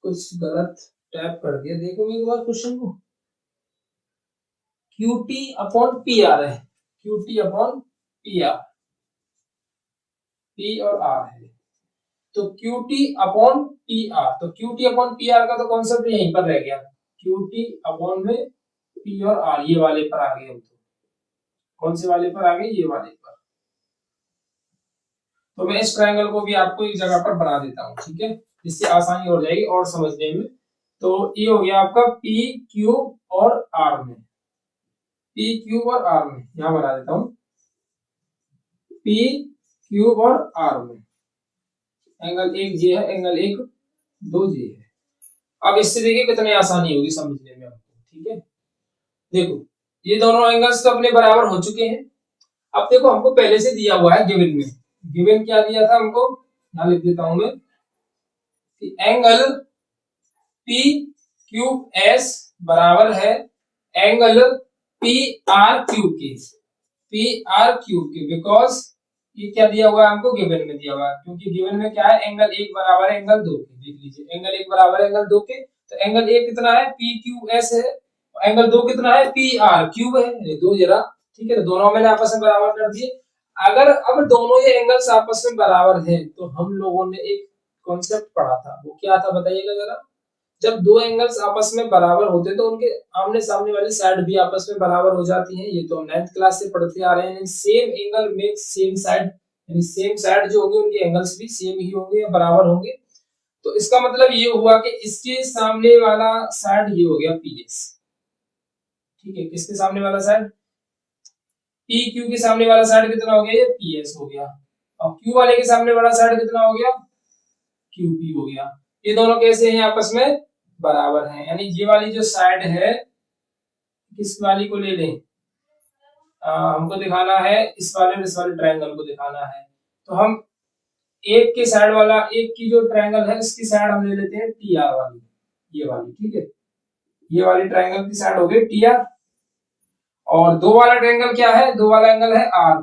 कुछ गलत टैप कर दिया। देखो एक बार क्वेश्चन को, Q T upon P R है, Q T upon P R, P और आर है, तो Q T upon P R, तो Q T upon P R का तो कॉन्सेप्ट यहीं पर रह गया। क्यू टी अपॉन में पी और आर, ये वाले पर आ गए हम तो। कौन से वाले पर आ गए, ये वाले पर। तो मैं इस ट्रायंगल को भी आपको एक जगह पर बना देता हूँ, ठीक है, इससे आसानी हो जाएगी और समझने में। तो ये हो गया आपका पी क्यूब और आर में, पी क्यूब और आर में, यहां बना देता हूं पी क्यूब और आर में। एंगल एक जे है, एंगल एक दो जे है। अब इससे देखिए कितनी आसानी होगी समझने में आपको। ठीक है, देखो ये दोनों एंगल्स तो अपने बराबर हो चुके हैं। अब देखो हमको पहले से दिया हुआ है गिवन में, गिवन क्या दिया था हमको, यहां लिख देता हूं मैं कि एंगल पी क्यूब एस बराबर है एंगल पी आर क्यूब के, पी आर क्यूब के, बिकॉज ये क्या दिया हुआ है हमको, गिवन में दिया हुआ है। क्योंकि गिवन में क्या है, एंगल एक बराबर है एंगल दो के। देख लीजिए, एंगल एक बराबर है एंगल दो के, तो एंगल एक कितना है, पी क्यू एस है, एंगल दो कितना है, पी आर क्यूब है, ये दो जरा। ठीक है, तो दोनों मैंने आपस में बराबर कर दिए। अगर अब दोनों ये एंगल्स आपस में बराबर हैं, तो हम लोगों ने एक कॉन्सेप्ट पढ़ा था, वो क्या था बताइएगा जरा। जब दो एंगल्स आपस में बराबर होते हैं तो उनके आमने सामने वाली साइड भी आपस में बराबर हो जाती है। ये तो 9th क्लास से पढ़ते आ रहे हैं। Same angle makes same side, यानी सेम साइड जो होंगे उनके एंगल्स भी सेम ही होंगे या बराबर होंगे। तो इसका मतलब ये हुआ कि इसके सामने वाला साइड ये हो गया पीएस, ठीक है। किसके सामने वाला साइड, पी क्यू के सामने वाला साइड कितना हो गया, ये पीएस हो गया। और क्यू वाले के सामने वाला साइड कितना हो गया, क्यूपी हो गया। ये दोनों कैसे हैं, आपस में बराबर हैं। यानी ये वाली जो साइड है, किस वाली को ले लें, हमको दिखाना है इस वाले और इस वाले ट्रायंगल को दिखाना है। तो हम एक के साइड वाला, एक की जो ट्रायंगल है उसकी साइड हम ले लेते हैं टी आर वाली, ये वाली, ठीक है। ये वाली ट्रायंगल की साइड हो गई टी आर, और दो वाला ट्रायंगल क्या है, दो वाला एंगल है आर,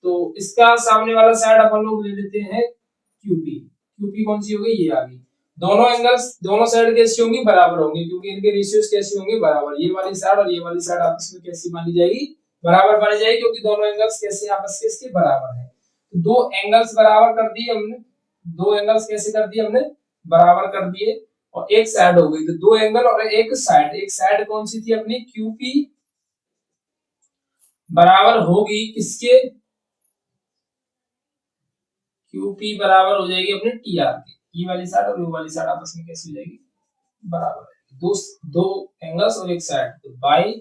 तो इसका सामने वाला साइड अपन लोग ले लेते हैं क्यूपी। क्यूपी कौन सी होगी, ये आ गई। दोनों एंगल्स, दोनों साइड कैसी होंगी, बराबर होंगी, क्योंकि इनके रेशियोज कैसे होंगे, बराबर। ये वाली साइड और ये वाली साइड आपस में कैसी मानी जाएगी, बराबर मानी जाएगी, क्योंकि दोनों एंगल्स कैसे आपस में इसके बराबर है। तो दो एंगल्स बराबर कर दिए हमने, दो एंगल्स कैसे कर दिए हमने, बराबर कर दिए, और एक साइड हो गई। तो दो एंगल और एक साइड, एक साइड कौन सी थी अपनी, क्यूपी, बराबर होगी किसके, क्यूपी बराबर हो जाएगी अपने टी आर के। ये वाली साइड और ये वाली साइड आपस में कैसी हो जाएगी, बराबर है। दो दो एंगल्स और एक साइड, तो बाय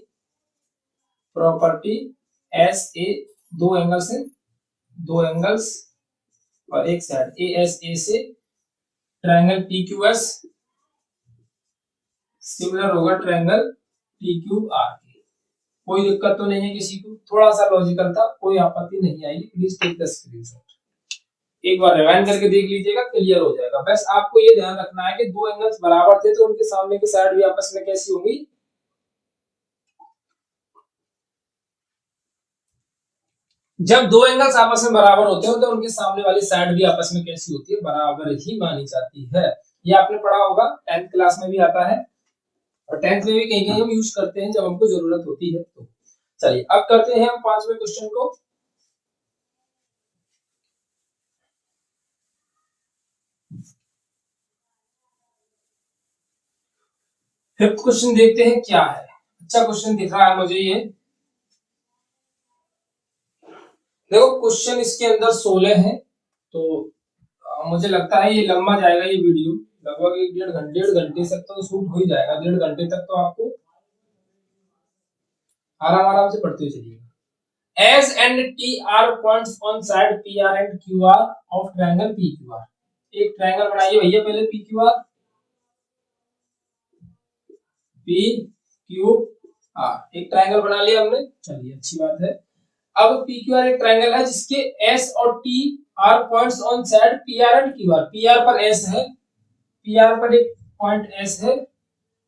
प्रॉपर्टी एस ए, दो एंगल्स हैं, दो एंगल्स और एक साइड, ए एस ए से triangle P Q S similar होगा ट्रायंगल पी क्यू आर के। कोई दिक्कत तो नहीं है किसी को, थोड़ा सा लॉजिकल था, कोई आपत्ति नहीं आई। प्लीज टेक द स्क्रीनशॉट, एक बार रिवाइंड करके देख लीजिएगा, क्लियर हो जाएगा। बस आपको ये ध्यान रखना है कि दो एंगल्स बराबर थे तो उनके सामने की साइड भी आपस में कैसी होंगी, जब दो एंगल्स आपस में बराबर होते हैं तो उनके सामने वाली साइड भी आपस में कैसी होती है, बराबर ही मानी जाती है। ये आपने पढ़ा होगा, 10th क्लास में भी आता है, और 10th में भी कहीं कहीं हम यूज करते हैं जब हमको जरूरत होती है। तो चलिए अब करते हैं हम 5वें क्वेश्चन को। फिफ्थ क्वेश्चन देखते हैं क्या है। अच्छा क्वेश्चन दिख रहा है मुझे ये, देखो क्वेश्चन इसके अंदर 16 है, तो मुझे लगता है ये लंबा जाएगा ये वीडियो, लगभग एक डेढ़ घंटे तक तो शूट हो ही जाएगा। 1.5 घंटे तक तो आपको आराम आराम से पढ़ते हुए चलिएगा। S and T R points on side P R and Q R of triangle P Q are. एक ट्रायंगल बनाइए भैया पहले, P Q are, P Q are एक ट्रायंगल बना लिया हमने, चलिए अच्छी बात है। अब पी क्यू आर एक ट्रायंगल है जिसके एस और T R points on side P R and Q R. P R पर एस है, पी आर पर एक पॉइंट एस है,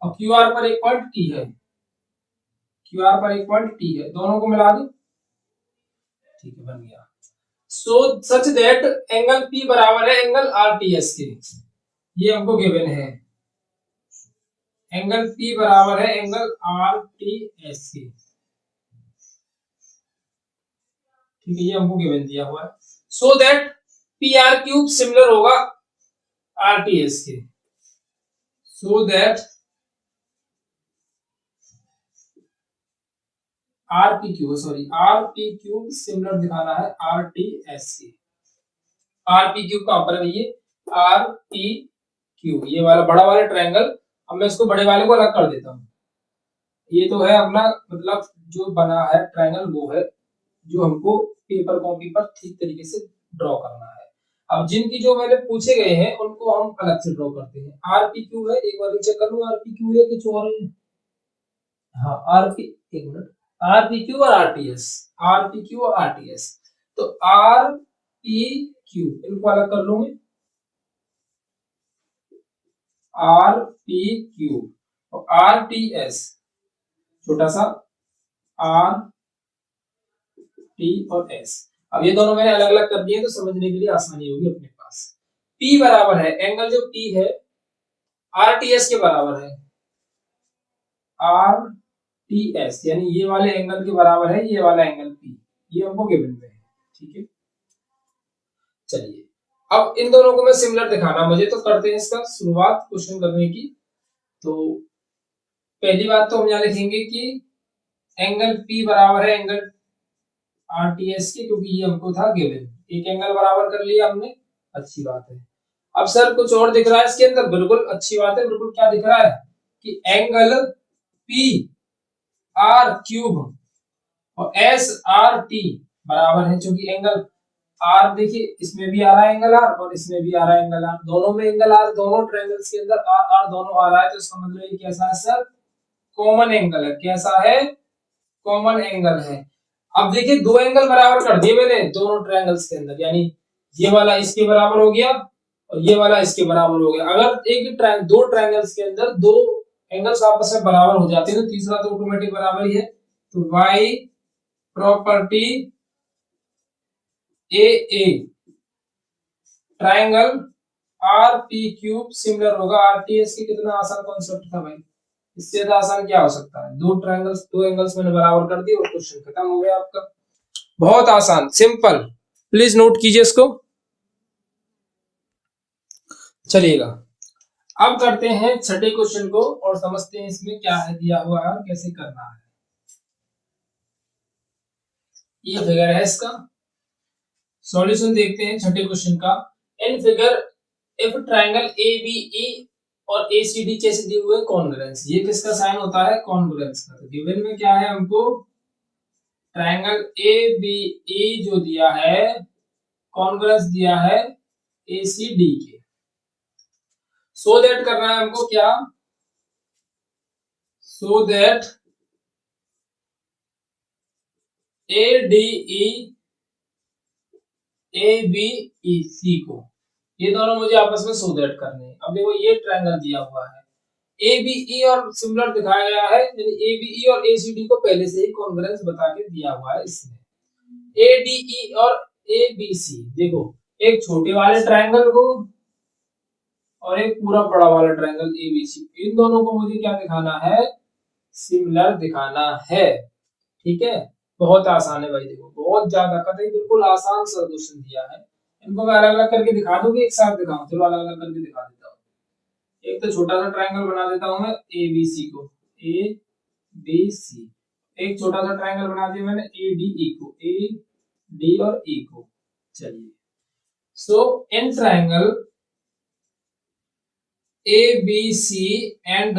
और क्यू आर पर एक पॉइंट टी है, क्यू आर पर एक पॉइंट टी है, दोनों को मिला दी, ठीक है बन गया। सो सच दैट एंगल पी बराबर है एंगल आर टी एस के, ये हमको गिवन है। एंगल पी बराबर है एंगल आर टी एस के, ठीक है, ये हमको गिवन दिया हुआ है। So that P R cube similar होगा आर टी एस के, so that R P cube, sorry R P cube similar दिखाना है आर टी एस के। आर पी क्यूब कहां पर है ये, आर पी क्यूब, ये वाला बड़ा वाला ट्रायंगल। अब मैं इसको बड़े वाले को अलग कर देता हूँ। ये तो है अपना, मतलब जो बना है ट्रायंगल वो है जो हमको पेपर कॉपी पर ठीक तरीके से ड्रॉ करना है। अब जिनकी जो मैंने पूछे गए हैं उनको हम अलग से ड्रॉ करते हैं। आर पी क्यू है, एक बार चेक कर लूं आर पी क्यू है कि और है, हाँ आर पी, एक मिनट, आर पी क्यू और R T S, R P Q और आर टी एस। तो आर पी क्यू इनको अलग कर लूं मैं, आर पी क्यू और आर टी एस छोटा सा आर टी और एस। अब ये दोनों मैंने अलग अलग कर दिए तो समझने के लिए आसानी होगी अपने पास। P बराबर है एंगल जो P है आर टी एस के बराबर है, आर टी एस यानी ये वाले एंगल के बराबर है ये वाला एंगल P, ये हमको गिवन में है, ठीक है। चलिए अब इन दोनों को मैं सिमिलर दिखाना मुझे, तो करते हैं इसका शुरुआत क्वेश्चन करने की। तो पहली बात तो हम यहाँ लिखेंगे कि एंगल P बराबर है एंगल RTS के, क्योंकि ये हमको था गिवन। एक एंगल बराबर कर लिया हमने, अच्छी बात है। अब सर कुछ और दिख रहा है इसके अंदर, बिल्कुल अच्छी बात है। बिल्कुल क्या दिख रहा है कि एंगल PR³ और SRT बराबर है, क्योंकि एंगल R देखिए इसमें भी आ रहा है एंगल R और इसमें भी आ रहा है एंगल R, दोनों में एंगल R, दोनों ट्रायंगल्स के अंदर R दोनों आ रहा है, तो इसका मतलब ये कैसा है सर, कॉमन एंगल है। कैसा है, कॉमन एंगल है। अब देखिए दो एंगल बराबर कर दिए मैंने दोनों ट्रायंगल्स के अंदर, यानी ये वाला इसके बराबर हो गया और ये वाला इसके बराबर हो गया। अगर एक दो ट्रायंगल्स के अंदर दो एंगल्स आपस में बराबर हो जाते हैं तो तीसरा तो ऑटोमेटिक बराबर ही है। तो by property A triangle RP³ similar होगा RTS के। कितना आसान कॉन्सेप्ट था भाई, इससे ज्यादा आसान क्या हो सकता है। दो एंगल्स मैंने बराबर कर दिए और क्वेश्चन खत्म हो गया आपका। बहुत आसान, सिंपल। प्लीज नोट कीजिए इसको। चलिएगा अब करते हैं छठे क्वेश्चन को और समझते हैं इसमें क्या है दिया हुआ है और कैसे करना है। ये फिगर है, इसका सॉल्यूशन देखते हैं छठे क्वेश्चन का। In figure if triangle ABE और ACD कैसे दिए हुए, कॉन्ग्रुएंस। ये किसका साइन होता है, कॉन्ग्रुएंस का। तो गिवन में क्या है हमको, ट्रायंगल ABE जो दिया है कॉन्ग्रुएंस दिया है ACD के। सो दैट करना है हमको क्या, सो दैट ADE ABEC को, ये दोनों मुझे आपस में सो दैट करने हैं। अब देखो ये ट्रायंगल दिया हुआ है ABE और सिमिलर दिखाया गया है, यानी ABE और ACD को पहले से ही कॉन्ग्रुएंस बता के दिया हुआ है इसमें। ADE और ABC देखो, एक छोटे वाले ट्रायंगल को और एक पूरा बड़ा वाला ट्रायंगल ABC, इन दोनों को मुझे क्या दिखाना है, सिमिलर दिखाना है। ठीक है, बहुत आसान है भाई, देखो बहुत ज्यादा कतई बिल्कुल आसान सा क्वेश्चन दिया है। इनको मैं अलग अलग करके दिखा दूंगी, एक साथ दिखाऊं, चलो अलग अलग करके दिखा देता हूं। एक तो छोटा सा ट्रायंगल बना देता हूं मैं ABC को, ABC। एक छोटा सा ट्रायंगल बना दिया मैंने ADE को, AD और E को। चलिए, so in triangle ABC and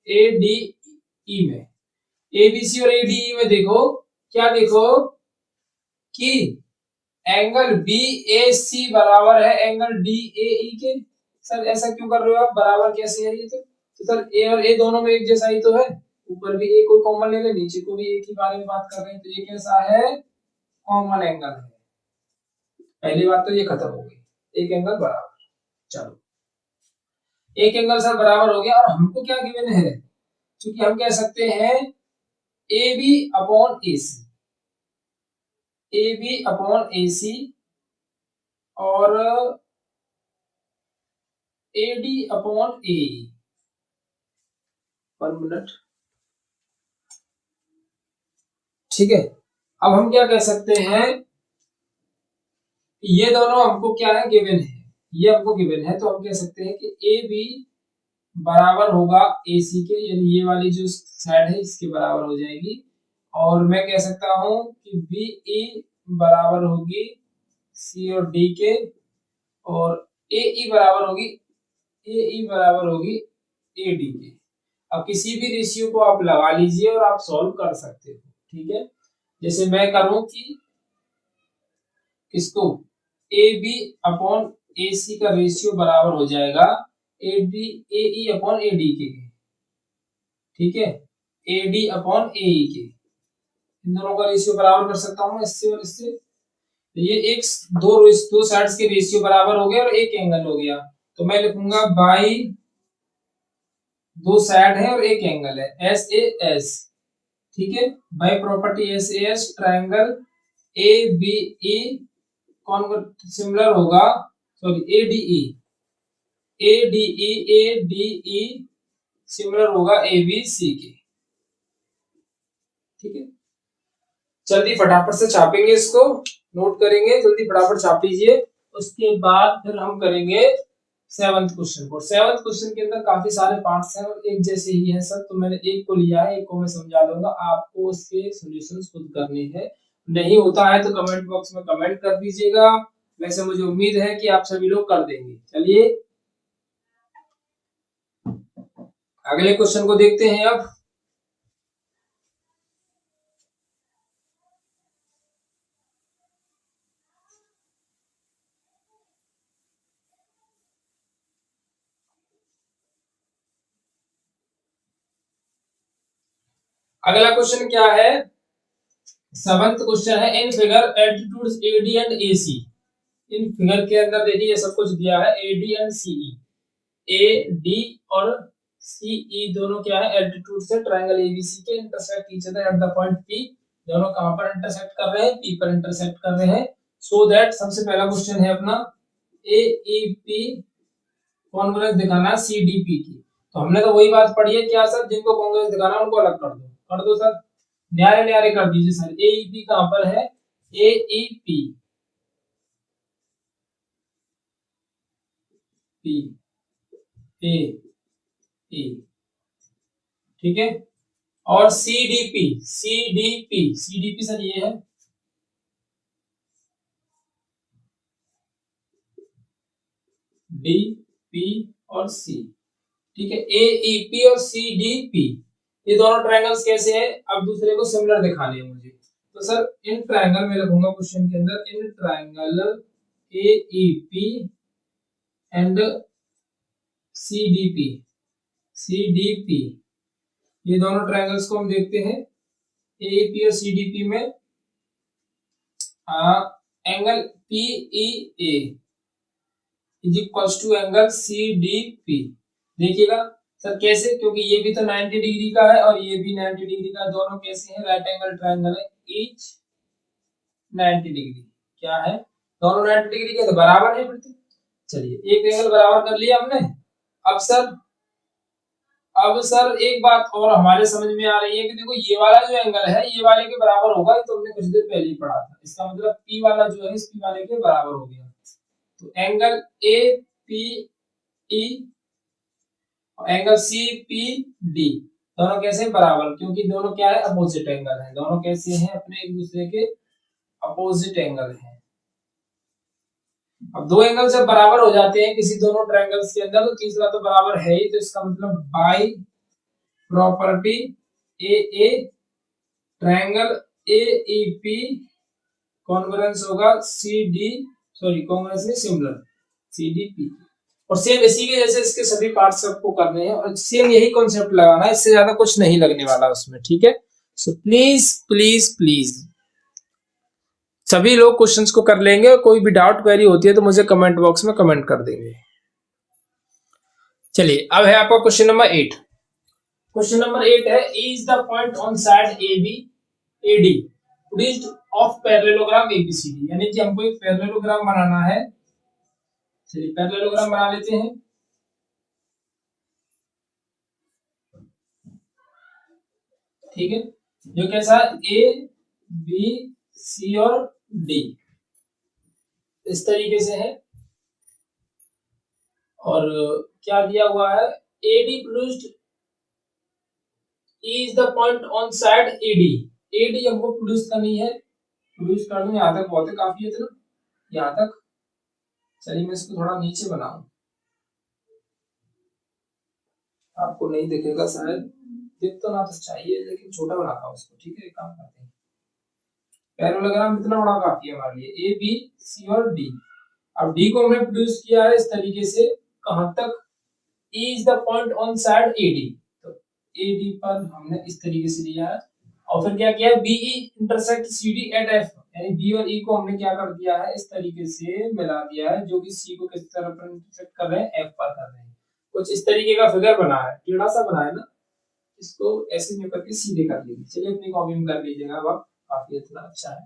ADE में, ABC और ADE में देखो क्या, देखो कि एंगल BAC बराबर है एंगल DAE के। सर ऐसा क्यों कर रहे हो आप, बराबर कैसे है ये, तो सर A और A दोनों में एक जैसा ही तो है, ऊपर भी A को कॉमन ले ले, नीचे को भी एक ही बारे में बात कर रहे हैं, तो ये कैसा है, कॉमन एंगल है। पहली बात तो ये खत्म हो गई, एक एंगल बराबर। चलो एक एंगल सर बराबर हो गया, और हमको क्या गिवन है, क्योंकि हम कह सकते हैं AB upon AC, AB upon AC और AD अपॉन AE। 1 मिनट, ठीक है। अब हम क्या कह सकते हैं, ये दोनों हमको क्या है, गिवन है, ये हमको गिवन है, तो हम कह सकते हैं कि AB बराबर होगा AC के, यानी ये वाली जो साइड है इसके बराबर हो जाएगी। और मैं कह सकता हूं कि BE बराबर होगी C और D के, और AE बराबर होगी AD के। अब किसी भी रेशियो को आप लगा लीजिए और आप सॉल्व कर सकते हो। ठीक है, जैसे मैं करूं कि इसको AB अपॉन AC का रेशियो बराबर हो जाएगा AE अपॉन AD के। ठीक है, AD अपॉन AE के, इन दोनों का रेशियो बराबर कर सकता हूं इससे और इससे। तो ये एक दो साइड्स के रेशियो बराबर हो गए और एक एंगल हो गया, तो मैं लिखूंगा बाई, दो साइड है और एक एंगल है SAS। ठीक है, by property SAS triangle ABE कौन सिमिलर होगा, सॉरी ADE सिमिलर होगा ABC के। ठीक है, जल्दी फटाफट से छापेंगे इसको, नोट करेंगे, जल्दी फटाफट छाप लीजिए। उसके बाद फिर हम करेंगे सेवंथ क्वेश्चन को। सेवंथ क्वेश्चन के अंदर काफी सारे पार्ट्स हैं और एक जैसे ही हैं सब, तो मैंने एक को लिया है, एक को मैं समझा दूंगा, आपको उसके सॉल्यूशंस खुद करने हैं। नहीं होता है तो कमेंट बॉक्स में कमेंट कर दीजिएगा, वैसे मुझे उम्मीद है कि आप सभी लोग कर देंगे। चलिए अगले क्वेश्चन को देखते हैं अब। अगला क्वेश्चन क्या है, सेवंथ क्वेश्चन है, in figure altitudes AD and AC. In figure के अंदर देखिए ये सब कुछ दिया है, AD and CE. A D और सीई दोनों क्या है, एल्टीट्यूड से ट्रायंगल एबीसी के intersect each other at the point P. दोनों कहां पर इंटरसेक्ट कर रहे हैं, पी पर इंटरसेक्ट कर रहे हैं। सो दैट सबसे पहला क्वेश्चन है अपना एईपी कॉन्ग्रेस दिखाना है सीडीपी की। तो हमने तो वही बात पढ़ी है क्या सर, जिनको कांग्रेस दिखाना है उनको अलग कर दो सर, न्यारे न्यारे कर दीजिए सर। एईपी कहां पर है, एईपी पी ए ए, ठीक है। और सीडीपी सीडीपी सीडीपी सर ये है, डी पी और सी, ठीक है। एईपी और सीडीपी ये दोनों ट्रायंगल्स कैसे हैं, अब दूसरे को सिमिलर दिखाने हैं मुझे। तो सर इन ट्रायंगल में रखूंगा क्वेश्चन के अंदर, in triangle AEP and CDP CDP ये दोनों ट्रायंगल्स को हम देखते हैं। एईपी और सीडीपी में angle PEA is equals to angle CDP. देखिएगा सर कैसे, क्योंकि ये भी तो 90 डिग्री का है और ये भी 90 डिग्री का, दोनों कैसे हैं, राइट एंगल ट्रायंगल है, ईच 90 डिग्री। क्या है, दोनों 90 डिग्री के तो बराबर है। चलिए एक एंगल बराबर कर लिया हमने। अब सर एक बात और हमारे समझ में आ रही है कि देखो ये वाला जो एंगल है ये वाले के बराबर होगा, तो हमने कुछ देर पहले ही पढ़ा था। इसका मतलब पी वाला जो है इस पी वाले के बराबर हो गया। तो एंगल ए पी ई और एंगल सी पी डी दोनों कैसे बराबर, क्योंकि दोनों क्या है, अपोजिट एंगल है। दोनों कैसे हैं, अपने एक दूसरे के अपोजिट एंगल हैं। अब दो एंगल जब बराबर हो जाते हैं किसी दोनों ट्रायंगल्स के अंदर, तो तीसरा तो बराबर है ही, तो इसका मतलब by property A A triangle AEP congruence होगा सीडी, सॉरी कॉन्ग्रुएंस नहीं सिमिलर, सीडीपी। और सेम इसी के जैसे इसके सभी पार्ट्स सबको करने हैं और सेम यही कॉन्सेप्ट लगाना है, इससे ज्यादा कुछ नहीं लगने वाला उसमें, ठीक है। सो प्लीज प्लीज प्लीज सभी लोग क्वेश्चंस को कर लेंगे, और कोई भी डाउट क्वेरी होती है तो मुझे कमेंट बॉक्स में कमेंट कर देंगे। चलिए अब है आपका क्वेश्चन नंबर 8। क्वेश्चन नंबर 8 है, is the point on side AB AD produced of parallelogram ABCD. यानी कि हमको एक पैरेललोग्राम बनाना है। चलिए पैरेललोग्राम बना लेते हैं। ठीक है, जो कैसा ए बी सी और डी इस तरीके से है। और क्या दिया हुआ है, AD produced is the point on side AD. AD हमको प्रोड्यूस करनी है, प्रोड्यूस कर दूं, यहां तक बहुत है, काफी है इतना यहां तक। चलिए मैं इसको थोड़ा नीचे बनाऊं, आपको नहीं दिखेगा शायद, दिख तो ना तो चाहिए लेकिन छोटा बनाता हूं इसको, ठीक है। एक काम करते हैं, पैरेललोग्राम इतना बड़ा काफी है हमारे लिए, ए बी सी और डी। अब डी को हमने प्रोड्यूस किया है इस तरीके से, कहां तक, E is the point on side AD। तो AD पर हमने इस तरीके से लिया है, और फिर क्या किया, BE intersect CD at F, यानी B और E को हमने क्या कर दिया है, इस तरीके से मिला दिया है, जो कि C को किस तरफ पर इंटरसेक्ट कर रहे हैं, F पर कर रहे हैं। कुछ इस तरीके का फिगर बना है, टेढ़ा सा बना है ना, इसको ऐसे में करके सीधे कर लीजिए। चलिए अपनी कॉपी में कर लीजिएगा, अब काफी इतना अच्छा है।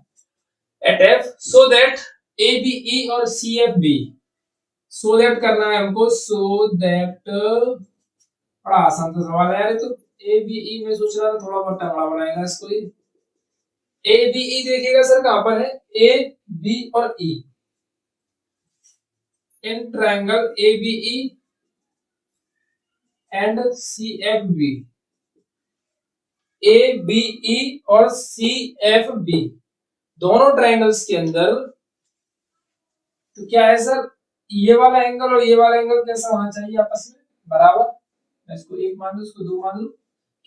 At F so that ABE और CFB, सो दैट करना है हमको, सो दैट, बड़ा आसान तो सवाल है यार। तो ए बी ई में सोच रहा था थोड़ा बहुत टंगड़ा बनाएगा इसको। ए बी ई देखिएगा सर कहां पर है, ए बी और E, in triangle ABE and CFB, ABE और CFB दोनों ट्रायंगल्स के अंदर तो क्या है सर, ये वाला एंगल और ये वाला एंगल कैसा होना चाहिए, आपस में बराबर। मैं इसको 1 मान लूं, इसको 2 मान लूं,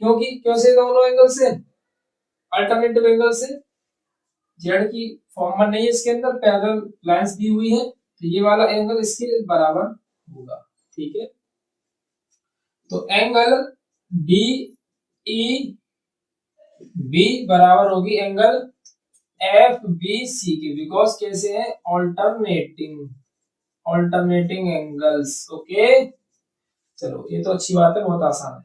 क्योंकि कैसे दोनों एंगल से अल्टरनेटिव एंगल से जेड की फॉर्मूला नहीं है इसके अंदर, पैरेलल लाइंस दी हुई है, तो ये वाला एंगल इसके बराबर होगा। ठीक है, तो एंगल DEB बराबर होगी एंगल FBC के, बिकॉज कैसे है, ऑल्टरनेटिंग एंगल्स। ओके, चलो ये तो अच्छी बात है, बहुत आसान है।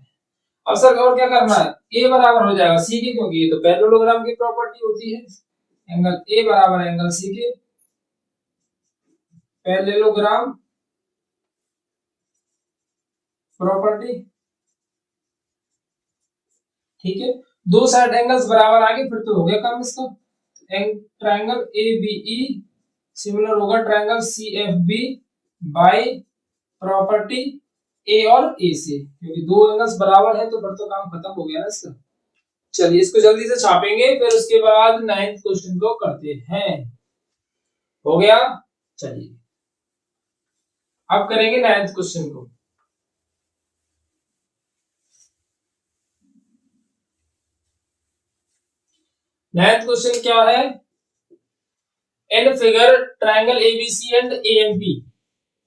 अब सर और क्या करना है, ए बराबर हो जाएगा सी के, क्योंकि ये तो पैरेललोग्राम की प्रॉपर्टी होती है। एंगल ए बराबर एंगल सी के, पैरेललोग्राम प्रॉपर्टी। ठीक है, दो साइड एंगल्स बराबर आ गए, फिर तो हो गया काम इसका। ट्रायंगल ABE सिमिलर होगा ट्रायंगल CFB बाय प्रॉपर्टी ए और ए से, क्योंकि दो एंगल्स बराबर है तो फिर तो काम खत्म हो गया ना इसका। चलिए इसको जल्दी से छापेंगे, फिर उसके बाद 9th क्वेश्चन को करते हैं। हो गया, चलिए अब करेंगे 9th क्वेश्चन को। 9th क्वेश्चन क्या है, in figure triangle ABC and AMP,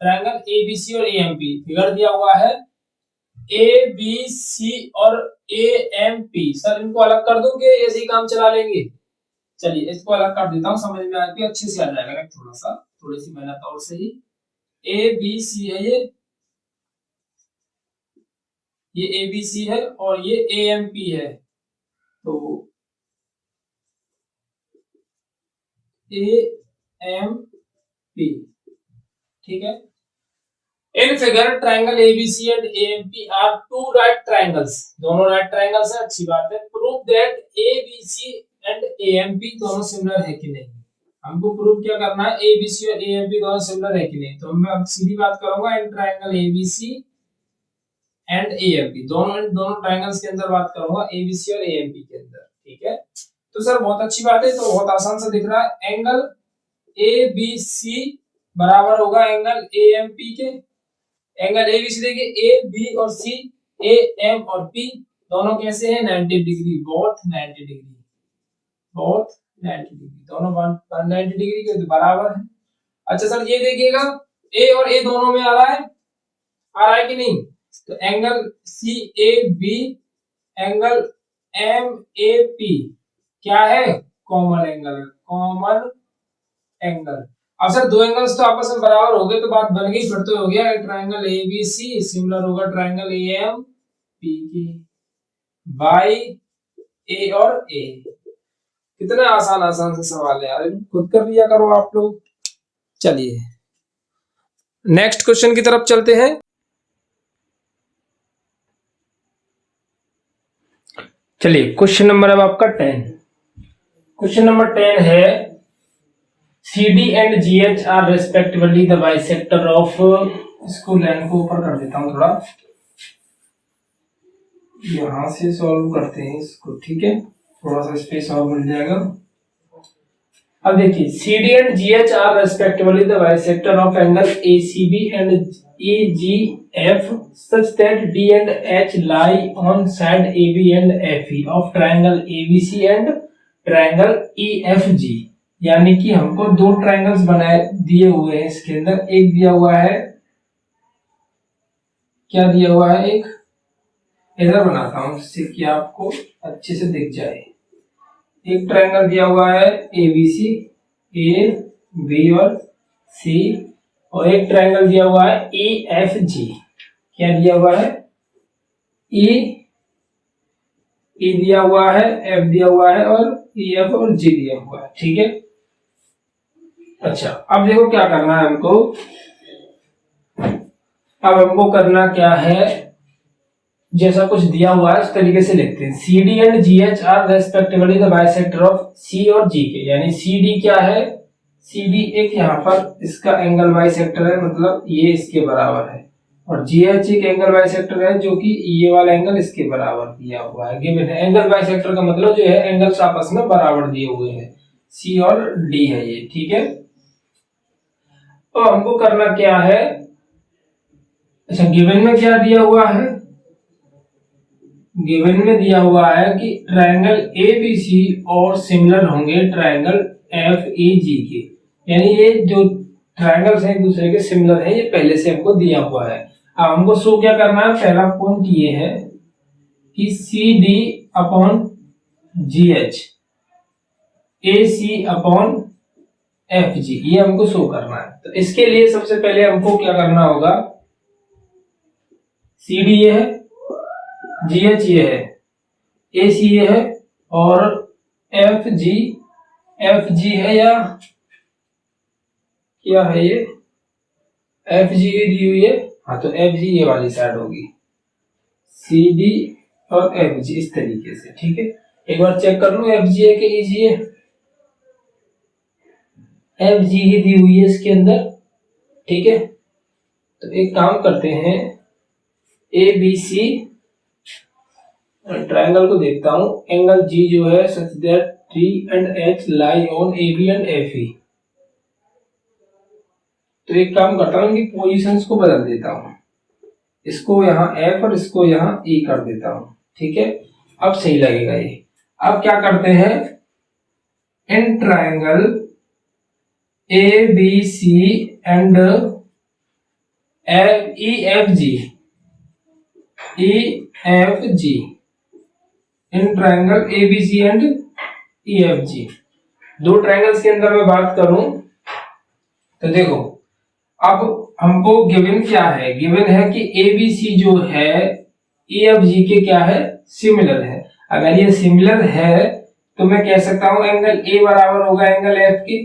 triangle ABC और AMP फिगर दिया हुआ है, ABC और AMP। सर इनको अलग कर दूं कि ऐसे ही काम चला लेंगे? चलिए इसको अलग कर देता हूं, समझ में आएगा, अच्छे से आ जाएगा, थोड़ी सी मेहनत और से ही। ABC है ये ABC है और ये AMP है, तो AMP। ठीक है, in figure triangle ABC and AMP are two right triangles, दोनों राइट ट्रायंगल्स है, अच्छी बात है। Prove that ABC and AMP दोनों सिमिलर है कि नहीं, हमको प्रूव क्या करना है, ABC और AMP दोनों सिमिलर है कि नहीं। तो मैं अब सीधी बात करूंगा, इन ट्रायंगल ABC एंड AMP दोनों ट्रायंगल्स के अंदर बात करूंगा, ABC और AMP के अंदर। ठीक है, तो सर बहुत अच्छी बात है, तो बहुत आसान से दिख रहा है, एंगल ABC बराबर होगा एंगल AMP के। एंगल ABC देखिए, A B और C, A M और P दोनों कैसे हैं, 90 degree, both 90 degree, both 90 degree, दोनों 190 डिग्री के बराबर है। अच्छा सर ये देखिएगा, A और A दोनों में आ रहा है कि नहीं, तो एंगल CAB एंगल MAP क्या है, कॉमन एंगल है, कॉमन एंगल। अब सर दो एंगल्स तो आपस में बराबर हो गए तो बात बन गई, फिर तो हो गया ट्रायंगल ABC सिमिलर होगा ट्रायंगल AMP की बाय A और A। कितना आसान से सवाल है यार, खुद कर लिया करो आप लोग। चलिए नेक्स्ट क्वेश्चन की तरफ चलते हैं। चलिए क्वेश्चन नंबर अब आपका 10। क्वेश्चन नंबर 10 है, CD and GH are respectively the bisector of, इसको लाइन को ऊपर कर देता हूँ थोड़ा, यहां से सॉल्व करते हैं इसको। ठीक है, थोड़ा सा स्पेस और मिल जाएगा। अब देखिए, CD and GH are respectively the bisector of angle ACB and EGF such that D and H lie on side AB and FE of triangle ABC and triangle EFG। यानी कि हमको दो ट्रायंगल्स बनाए दिए हुए हैं इसके अंदर, एक दिया हुआ है, क्या दिया हुआ है, एक इधर बनाता हूं जिससे कि आपको अच्छे से दिख जाए। एक ट्रायंगल दिया हुआ है ABC, A B और C, और एक ट्रायंगल दिया हुआ है EFG। क्या दिया हुआ है, E दिया हुआ है, F दिया हुआ है और EF और G दिया हुआ है। ठीक है, अच्छा अब देखो क्या करना है हमको, अब हमको करना क्या है, जैसा कुछ दिया हुआ है उस तरीके से लिखते हैं। CD and GH are respectively the bisector of C और G के, यानी CD क्या है, सी डी एक यहाँ पर इसका एंगल बाइसेक्टर है, मतलब ये इसके बराबर है, और जी एच एक एंगल बाइसेक्टर है जो कि ये वाला एंगल इसके बराबर दिया हुआ है, गिवन है। एंगल बाइसेक्टर का मतलब जो है एंगल्स आपस में बराबर दिए हुए हैं, सी और डी है ये, ठीक है। तो हमको करना क्या है, अच्छा गिवन में क्या दिया हुआ है, गिवन में दिया हुआ है कि ट्रायंगल एबीसी और सिमिलर होंगे ट्रायंगल एफईजी के, यानी ये जो ट्रायंगल्स हैं एक दूसरे के सिमिलर हैं, ये पहले से हमको दिया हुआ है। अब हमको शो क्या करना है, पहला पॉइंट ये है कि C D upon G H, A C upon F G, ये हमको शो करना है। तो इसके लिए सबसे पहले हमको क्या करना होगा, सी डी ये है, जी एच ये है, ए सी ये है, और एफ जी है या क्या है ये, एफ जी दी हुई है, हाँ तो एफ जी ये वाली साइड होगी, सी डी और एफ जी इस तरीके से, ठीक है। एक बार चेक कर लो एफ जी है कि ई जी है, एफ जी ही दी हुई है इसके अंदर, ठीक है। तो एक काम करते हैं, ए बी सी ट्रायंगल को देखता हूं, एंगल जी जो है such that D and H lie on A B and F E. तो एक काम करता हूं कि पोजीशंस को बदल देता हूं, इसको यहाँ एफ और इसको यहाँ ई कर देता हूं, ठीक है। अब सही लगेगा ये। अब क्या करते हैं, in triangle A B C and E F G, in triangle A B C and E F G, दो ट्रायंगल्स के अंदर मैं बात करूं तो देखो, अब हमको गिवन क्या है, गिवन है कि ए बी सी जो है ई एफ जी के क्या है, सिमिलर है। अगर ये सिमिलर है तो मैं कह सकता हूं एंगल ए बराबर होगा एंगल एफ के,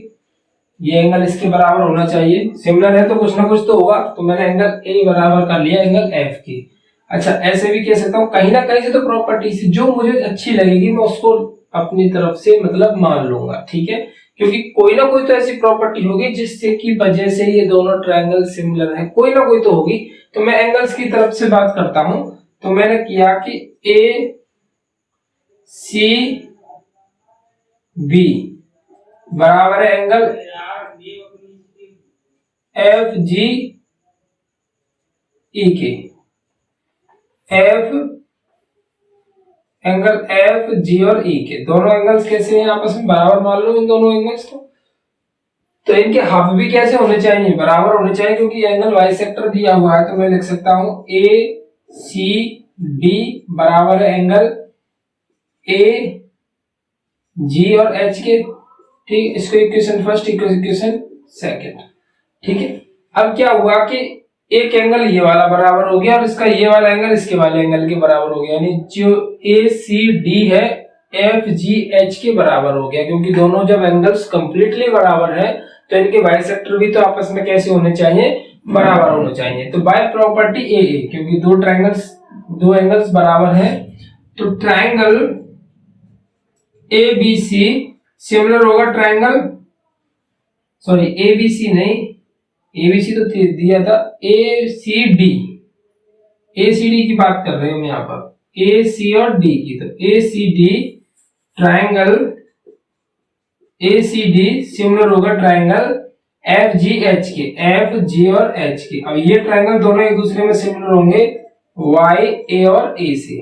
ये एंगल इसके बराबर होना चाहिए, सिमिलर है तो कुछ ना कुछ तो होगा, तो मैंने एंगल ए बराबर कर लिया एंगल एफ के। अच्छा ऐसे भी कह सकता हूँ, कहीं ना कहीं से तो प्रॉपर्टी से जो मुझे अच्छी लगेगी मैं उसको अपनी तरफ से मतलब मान लूंगा, ठीक है, क्योंकि कोई ना कोई तो ऐसी प्रॉपर्टी होगी जिससे की वजह से ये दोनों ट्रायंगल सिमिलर है, कोई ना कोई तो होगी। तो मैं एंगल्स की तरफ से बात करता हूं, तो मैंने किया कि ए सी बी बराबर है एंगल एफ जी ई के, एफ एंगल एफ जी और ई के दोनों एंगल्स कैसे हैं, आपस में बराबर मान लो इन दोनों एंगल्स को। तो इनके हाफ भी कैसे होने चाहिए, बराबर होने चाहिए, क्योंकि एंगल बाइसेक्टर दिया हुआ है। तो मैं लिख सकता हूं ए सी डी बराबर है एंगल ए जी और एच के, ठीक। इसको इक्वेशन फर्स्ट, इक्वेशन सेकंड, ठीक है। अब क्या हुआ कि एक एंगल ये वाला बराबर हो गया और इसका ये वाला एंगल इसके वाले एंगल के बराबर हो गया, यानी जो ए सी डी है एफ जी एच के बराबर हो गया, क्योंकि दोनों जब एंगल्स कंप्लीटली बराबर है तो इनके बाइसेक्टर भी तो आपस में कैसे होने चाहिए, बराबर होने चाहिए। तो बाय प्रॉपर्टी ए, क्योंकि दो एंगल्स बराबर है, तो triangle A B C similar होगा triangle, sorry A B C नहीं, एबीसी तो दिया था, ए सी डी की बात कर रहे हैं हम यहाँ पर, ए सी और डी की। तो A C D triangle A C D similar होगा ट्रायंगल एफ जी एच के, एफ जी और एच के। अब ये ट्रायंगल दोनों एक दूसरे में सिमिलर होंगे वाई ए और ए से।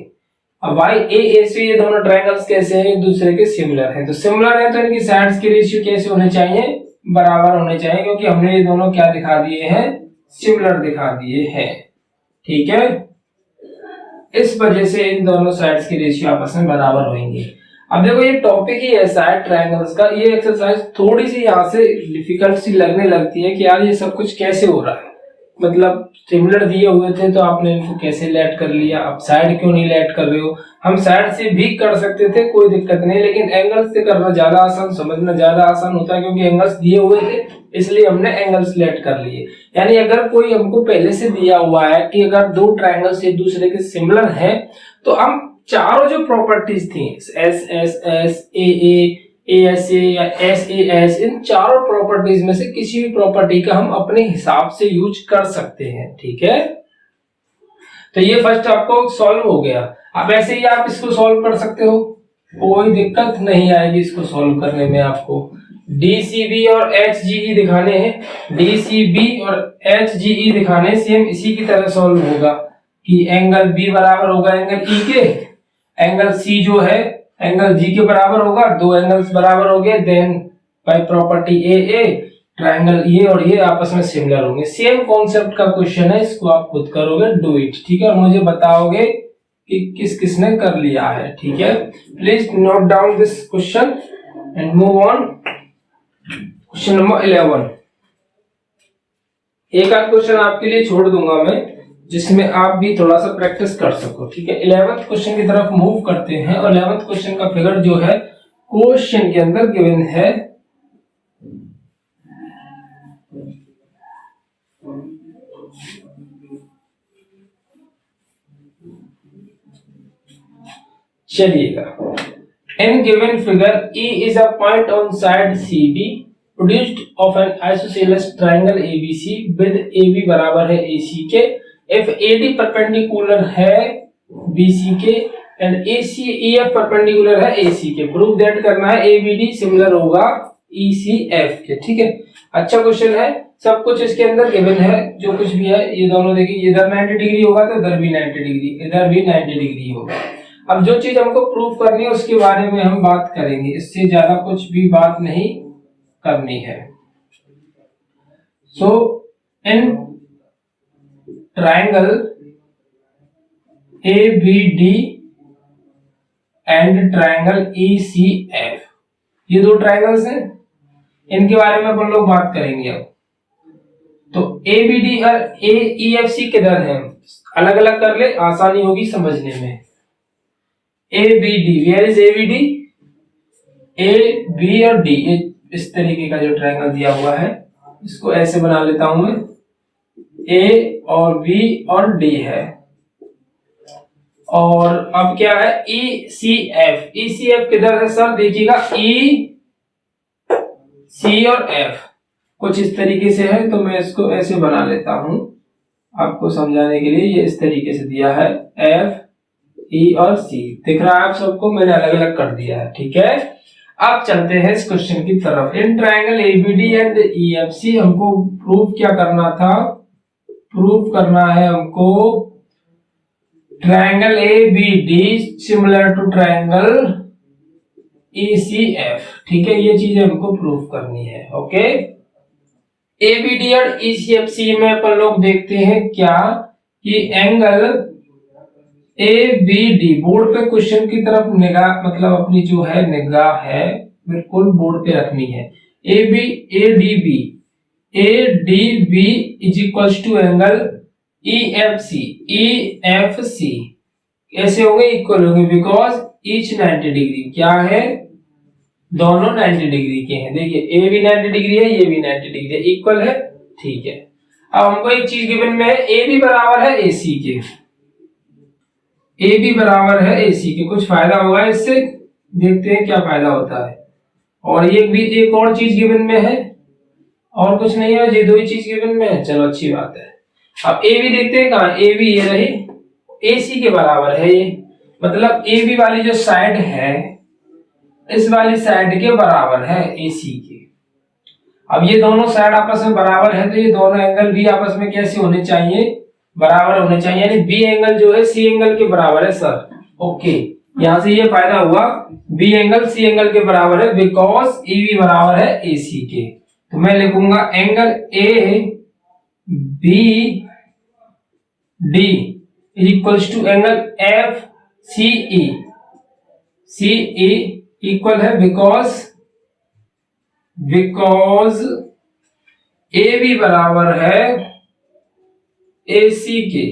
अब वाई ए से ये दोनों ट्रायंगल्स कैसे हैं, एक दूसरे के सिमिलर हैं। तो सिमिलर है तो इनकी साइड्स के रेशियो कैसे होने चाहिए, बराबर होने चाहिए, क्योंकि हमने ये दोनों क्या दिखा दिए हैं, सिमिलर दिखा दिए हैं, ठीक है। इस वजह से इन दोनों साइड्स की रेशियो आपस में बराबर होंगे। अब देखो ये टॉपिक ही ऐसा है ट्रायंगल्स का, ये एक्सरसाइज थोड़ी सी यहाँ से डिफिकल्ट सी लगने लगती है कि यार ये सब कुछ कैसे हो रहा है, मतलब सिमिलर दिए हुए थे तो आपने इनको कैसे लेट कर लिया, अब साइड क्यों नहीं लेट कर रहे हो। हम साइड से भी कर सकते थे, कोई दिक्कत नहीं, लेकिन एंगल्स से करना ज्यादा आसान, समझना ज्यादा आसान होता है, क्योंकि एंगल्स दिए हुए थे इसलिए हमने एंगल्स लेट कर लिए। यानी अगर कोई हमको पहले से दिया हुआ है कि अगर दो ट्रायंगल्स एक दूसरे के सिमिलर हैं तो हम चारों जो प्रॉपर्टीज थी एस एस एस ए ASA या SAS, इन चारों प्रॉपर्टीज में से किसी भी प्रॉपर्टी का हम अपने हिसाब से यूज कर सकते हैं, ठीक है। तो ये फर्स्ट आपको सॉल्व हो गया। अब ऐसे ही आप इसको सॉल्व कर सकते हो, कोई दिक्कत नहीं आएगी इसको सॉल्व करने में। आपको DCB और HGE दिखाने हैं, DCB और HGE दिखाने सेम इसी की तरह सॉल्व होगा कि एंगल B बराबर होगा एंगल E के, एंगल C जो है एंगल G के बराबर होगा, दो एंगल्स बराबर हो गए, then by property AA triangle ये और ये आपस में सिमिलर होंगे। सेम कॉन्सेप्ट का क्वेश्चन है, इसको आप खुद करोगे, डू इट, ठीक है, और मुझे बताओगे कि किस किसने कर लिया है, ठीक है। Please note down this question and move on. Question number 11, एक आध क्वेश्चन आपके लिए छोड़ दूंगा मैं जिसमें आप भी थोड़ा सा प्रैक्टिस कर सको, ठीक है। 11th क्वेश्चन की तरफ मूव करते हैं और 11th क्वेश्चन का फिगर जो है क्वेश्चन के अंदर गिवन है। चलिएगा, in given figure E is a point on side CD produced of an isosceles triangle ABC with AB बराबर है AC के, if AD परपेंडिकुलर है BC के and EF परपेंडिकुलर है AC के, प्रूव दैट करना है ABD सिमिलर होगा ECF के, ठीक है। अच्छा क्वेश्चन है, सब कुछ इसके अंदर गिवन है, जो कुछ भी है ये दोनों देखिए, इधर 90 डिग्री होगा तो इधर भी 90 डिग्री, इधर भी 90 डिग्री होगा। अब जो चीज हमको प्रूफ करनी है उसके बारे में हम बात करेंगे, इससे ज्यादा कुछ भी बात नहीं करनी है। So in triangle ABD and triangle ECF, ये दो ट्रायंगल्स हैं, इनके बारे में अपन लोग बात करेंगे। अब तो ABD और EFC किधर है, अलग अलग कर ले, आसानी होगी समझने में। ABD, where is ABD? A, B और D, ये इस तरीके का जो ट्रायंगल दिया हुआ है इसको ऐसे बना लेता हूं मैं, A और B और D है। और अब क्या है ECF, ECF किधर है सर? देखिएगा E, C और F कुछ इस तरीके से है, तो मैं इसको ऐसे बना लेता हूं आपको समझाने के लिए। ये इस तरीके से दिया है, F, E और C दिख रहा है आप सबको, मैंने अलग अलग कर दिया है, ठीक है। अब चलते हैं इस क्वेश्चन की तरफ। In triangle ABD and EFC हमको प्रूफ क्या करना था? प्रूफ करना है हमको triangle ABD similar to triangle ECF, ठीक है, ये चीजें हमको प्रूफ करनी है, ओके। ABD और ECFC में अपन लोग देखते हैं क्या कि एंगल ABD, बोर्ड पे क्वेश्चन की तरफ निगाह, मतलब अपनी जो है निगाह है बिल्कुल बोर्ड पे रखनी है। ADB is equals to angle EFC कैसे होंगे? इक्वल होंगे, बिकॉज ईच 90 डिग्री क्या है, दोनों 90 डिग्री के हैं। देखिए A भी 90 डिग्री है, ये भी 90 डिग्री है, इक्वल है, ठीक है। अब हमको एक चीज गिवन में है, AB बराबर है AC के, AB बराबर है AC के, कुछ फायदा होगा इससे, देखते हैं क्या फायदा होता है। और ये भी एक और चीज गिवन में है, और कुछ नहीं है, ये दो ही चीज गिवन में है, चलो अच्छी बात है। अब AB देखते हैं कहां, AB ये रही, AC के बराबर है ये, मतलब AB वाली जो साइड है इस वाली साइड के बराबर है AC के। अब ये दोनों साइड आपस में बराबर है, तो ये दोनों एंगल भी आपस में कैसे होने चाहिए? बराबर होने चाहिए, यानी B एंगल जो है C एंगल के बराबर है सर, ओके। यहां से ये फायदा हुआ, B एंगल C एंगल के बराबर है, बिकॉज EB बराबर है AC के। तो मैं लिखूंगा angle ABD equals to angle FCE equal है, बिकॉज AB बराबर है AC के,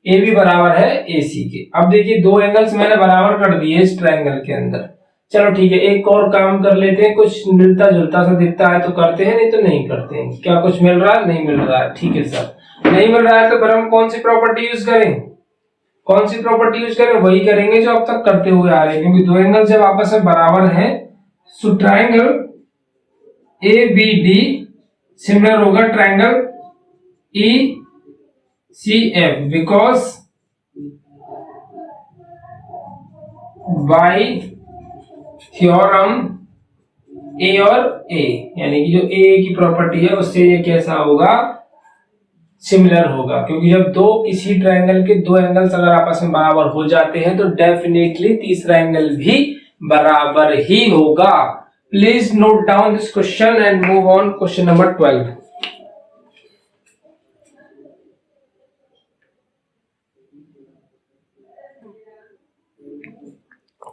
AB बराबर है AC के। अब देखिए दो एंगल्स मैंने बराबर कर दिए इस ट्रायंगल के अंदर। चलो ठीक है, एक और काम कर लेते हैं, कुछ मिलता जुलता सा दिखता है तो करते हैं, नहीं तो नहीं करते हैं। क्या कुछ मिल रहा है? नहीं मिल रहा है, ठीक है सर, नहीं मिल रहा है तो फिर हम कौन सी प्रॉपर्टी यूज करें? कौन सी प्रॉपर्टी यूज करें? वही करेंगे जो अब तक करते हुए आ रहे हैं, क्योंकि दो एंगल जब आपस में बराबर हैं सो ट्राइंगल ABD सिमिलर होगा triangle ECF because by theorem A और A, यानी कि जो A की प्रॉपर्टी है उससे ये कैसा होगा, सिमिलर होगा, क्योंकि जब दो किसी ट्रायंगल के दो एंगल्स अगर आपस में बराबर हो जाते हैं तो डेफिनेटली तीसरा एंगल भी बराबर ही होगा। Please note down this question and move on question number 12।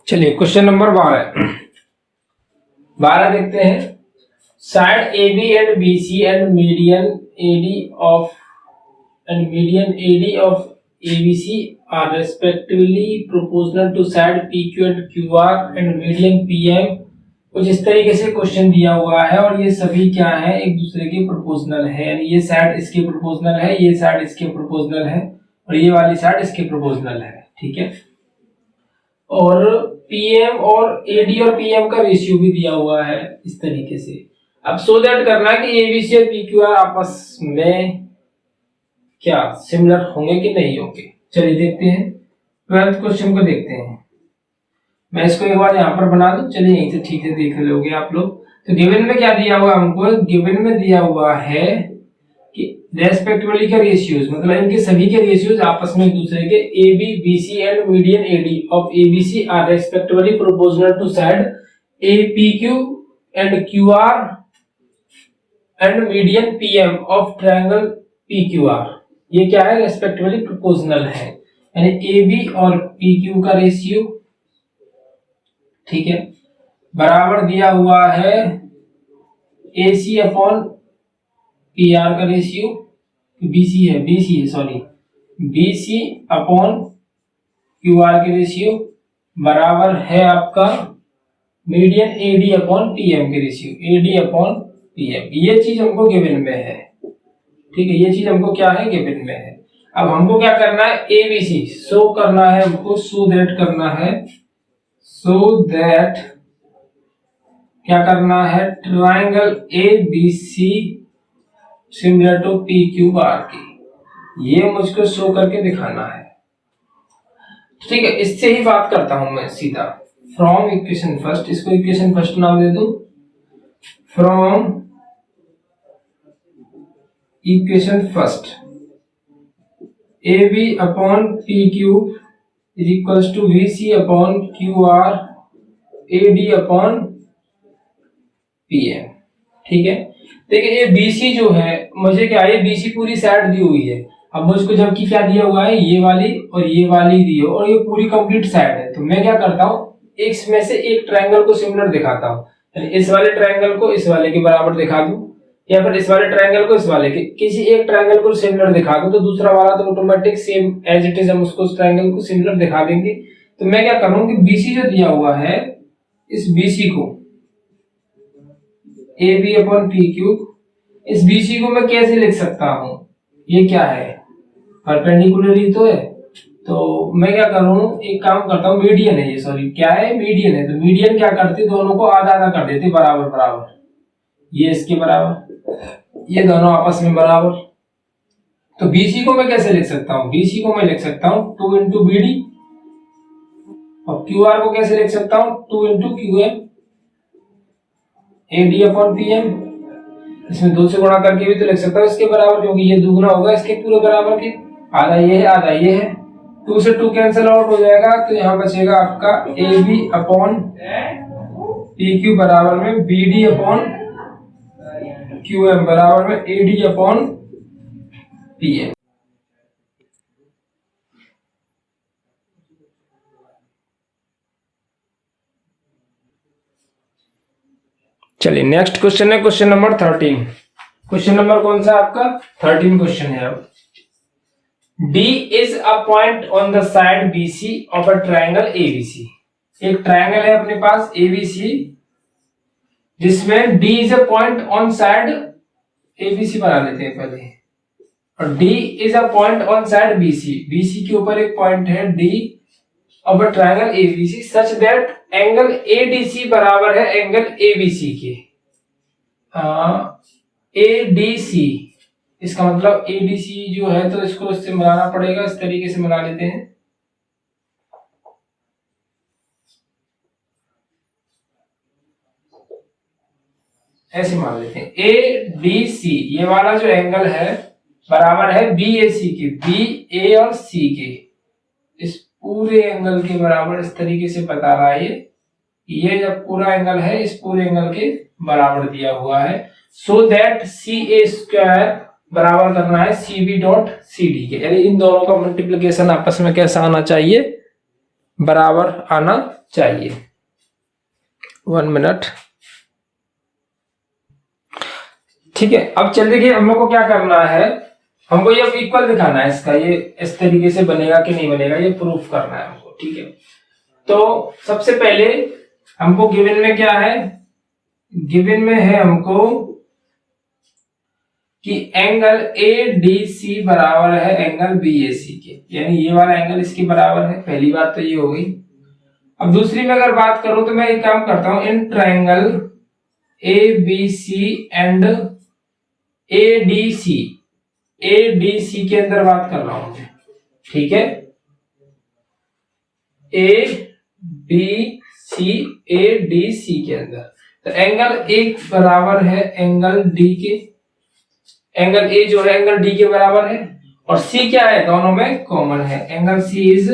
चलिए क्वेश्चन नंबर 12 देखते हैं। Side AB and BC and median AD of ABC are respectively proportional to side PQ and QR and median PM। कुछ इस तरीके से question दिया हुआ है और ये सभी क्या है, एक दूसरे के प्रोपोर्शनल है, यानी ये साइड इसके प्रोपोर्शनल है, ये साइड इसके प्रोपोर्शनल है और ये वाली साइड इसके प्रोपोर्शनल है, ठीक है। और PM और AD और PM का रेशियो भी दिया हुआ है इस तरीके से। अब सो दैट करना है कि ABC और PQR आपस में क्या सिमिलर होंगे कि नहीं होंगे। चलिए देखते हैं 12th क्वेश्चन को देखते हैं। मैं इसको एक बार यहाँ पर बना दूं, चलिए यहीं से ठीक से देख लोगे आप लोग। तो गिवन में क्या दिया हुआ हमको, गिवन में दिया हुआ है कि रेस्पेक्टिवली के रेशियोज, मतलब इनके सभी के रेशियोज आपस में एक दूसरे के AB BC and median AD of ABC are respectively proportional to side APQ and QR and median PM of triangle PQR। ये क्या है, रेस्पेक्टिवली प्रोपोर्शनल है, यानी AB और PQ का रेशियो, ठीक है, बराबर दिया हुआ है AC अपॉन PR का रेशियो, BC अपॉन QR के रेशियो बराबर है आपका मीडियन AD अपॉन PM के रेशियो, AD अपॉन PM। ये चीज हमको गिवन में है, ठीक है, ये चीज हमको क्या है, गिवन में है। अब हमको क्या करना है, ABC शो करना है हमको, सो दैट करना है, सो दैट क्या करना है, triangle ABC similar to PQR की, ये मुझको शो करके दिखाना है, ठीक है। इससे ही बात करता हूं मैं सीधा, फ्रॉम इक्वेशन फर्स्ट, इसको इक्वेशन फर्स्ट नाम दे दूं, from equation first AB upon PQ is equals to VC upon QR AD upon PM, ठीक है। देखिए ये BC जो है, मुझे क्या है, BC पूरी साइड दी हुई है। अब मुझको जबकि क्या दिया हुआ है, ये वाली दी हो और ये पूरी कंप्लीट साइड है, तो मैं क्या करता हूँ, इसमें से एक ट्रायंगल को सिमिलर दिखाता हूँ, यानी इस वाले ट्रायंगल को इस वाले के बराबर दिखा दूं, या फिर इस वाले ट्रायंगल को इस वाले के, किसी एक ट्रायंगल को सिमिलर दिखा दूं तो दूसरा वाला तो automatic same as it is हम उसको उस ट्रायंगल को सिमिलर दिखा देंगे। तो मैं क्या करूं कि BC जो दिया हुआ है, इस BC को AB अपॉन PQ, इस BC को मैं कैसे लिख सकता हूं, ये क्या है, परपेंडिकुलर ही तो है, तो मैं क्या करूं, एक काम करता हूं, मीडियन है ये, सॉरी क्या है, मीडियन है, तो मीडियन क्या करते, दोनों को आधा आधा कर देते बराबर बराबर, ये इसके बराबर, ये दोनों आपस में बराबर। तो BC को मैं कैसे लिख सकता हूं, BC को मैं लिख सकता हूं 2 इंटू BD, और QR को कैसे लिख सकता हूं, 2 into QM AD upon PM। इसमें 2 से गुणा करके भी तो लिख सकता हूं इसके बराबर, क्योंकि ये दुगुना होगा इसके पूरे बराबर के, आधा ये है आधा ये है, 2 से 2 कैंसिल आउट हो जाएगा, तो यहाँ बचेगा आपका AB अपॉन PQ बराबर में BD अपॉन QM बराबर में AD अपॉन PM। चलिए नेक्स्ट क्वेश्चन है क्वेश्चन नंबर 13। क्वेश्चन नंबर कौन सा आपका, 13 क्वेश्चन है। अब D is a point on the side BC of a triangle ABC। एक ट्रायंगल है अपने पास ABC, जिसमें D is a point on side ABC बना लेते हैं पहले, और D is a point on side BC, BC के ऊपर एक पॉइंट है D of a triangle ABC such that angle ADC बराबर है एंगल एबीसी के। एडीसी, इसका मतलब एडीसी जो है तो इसको इससे मिलाना पड़ेगा, इस तरीके से मिला लेते हैं। ऐसे मान लेते हैं एडीसी ये वाला जो एंगल है बराबर है बीएसी के, बी ए और सी के, इस पूरे एंगल के बराबर इस तरीके से बता रहा है ये जब पूरा एंगल है इस पूरे एंगल के बराबर दिया हुआ है। So that C A square बराबर करना है C B dot C D के, यानी इन दोनों का मल्टीप्लिकेशन आपस में कैसा आना चाहिए, बराबर आना चाहिए। 1 मिनट, ठीक है। अब चल देखिए हम लोग को क्या करना है, हमको ये इक्वल दिखाना है इसका, ये इस तरीके से बनेगा कि नहीं बनेगा ये प्रूफ करना है हमको, ठीक है। तो सबसे पहले हमको गिवन में क्या है, गिवन में है हमको कि एंगल एडीसी बराबर है एंगल बीएसी के, यानी ये वाला एंगल इसके बराबर है, पहली बात तो ये हो गई। अब दूसरी में अगर बात करूं तो मैं एक काम करता हूं, in triangle ABC and ADC, ADC के अंदर बात कर रहा हूं, ठीक है। एडीसी, एडीसी के अंदर तो एंगल एक बराबर है एंगल डी के, एंगल ए जो है एंगल डी के बराबर है, और सी क्या है, दोनों में कॉमन है, angle C is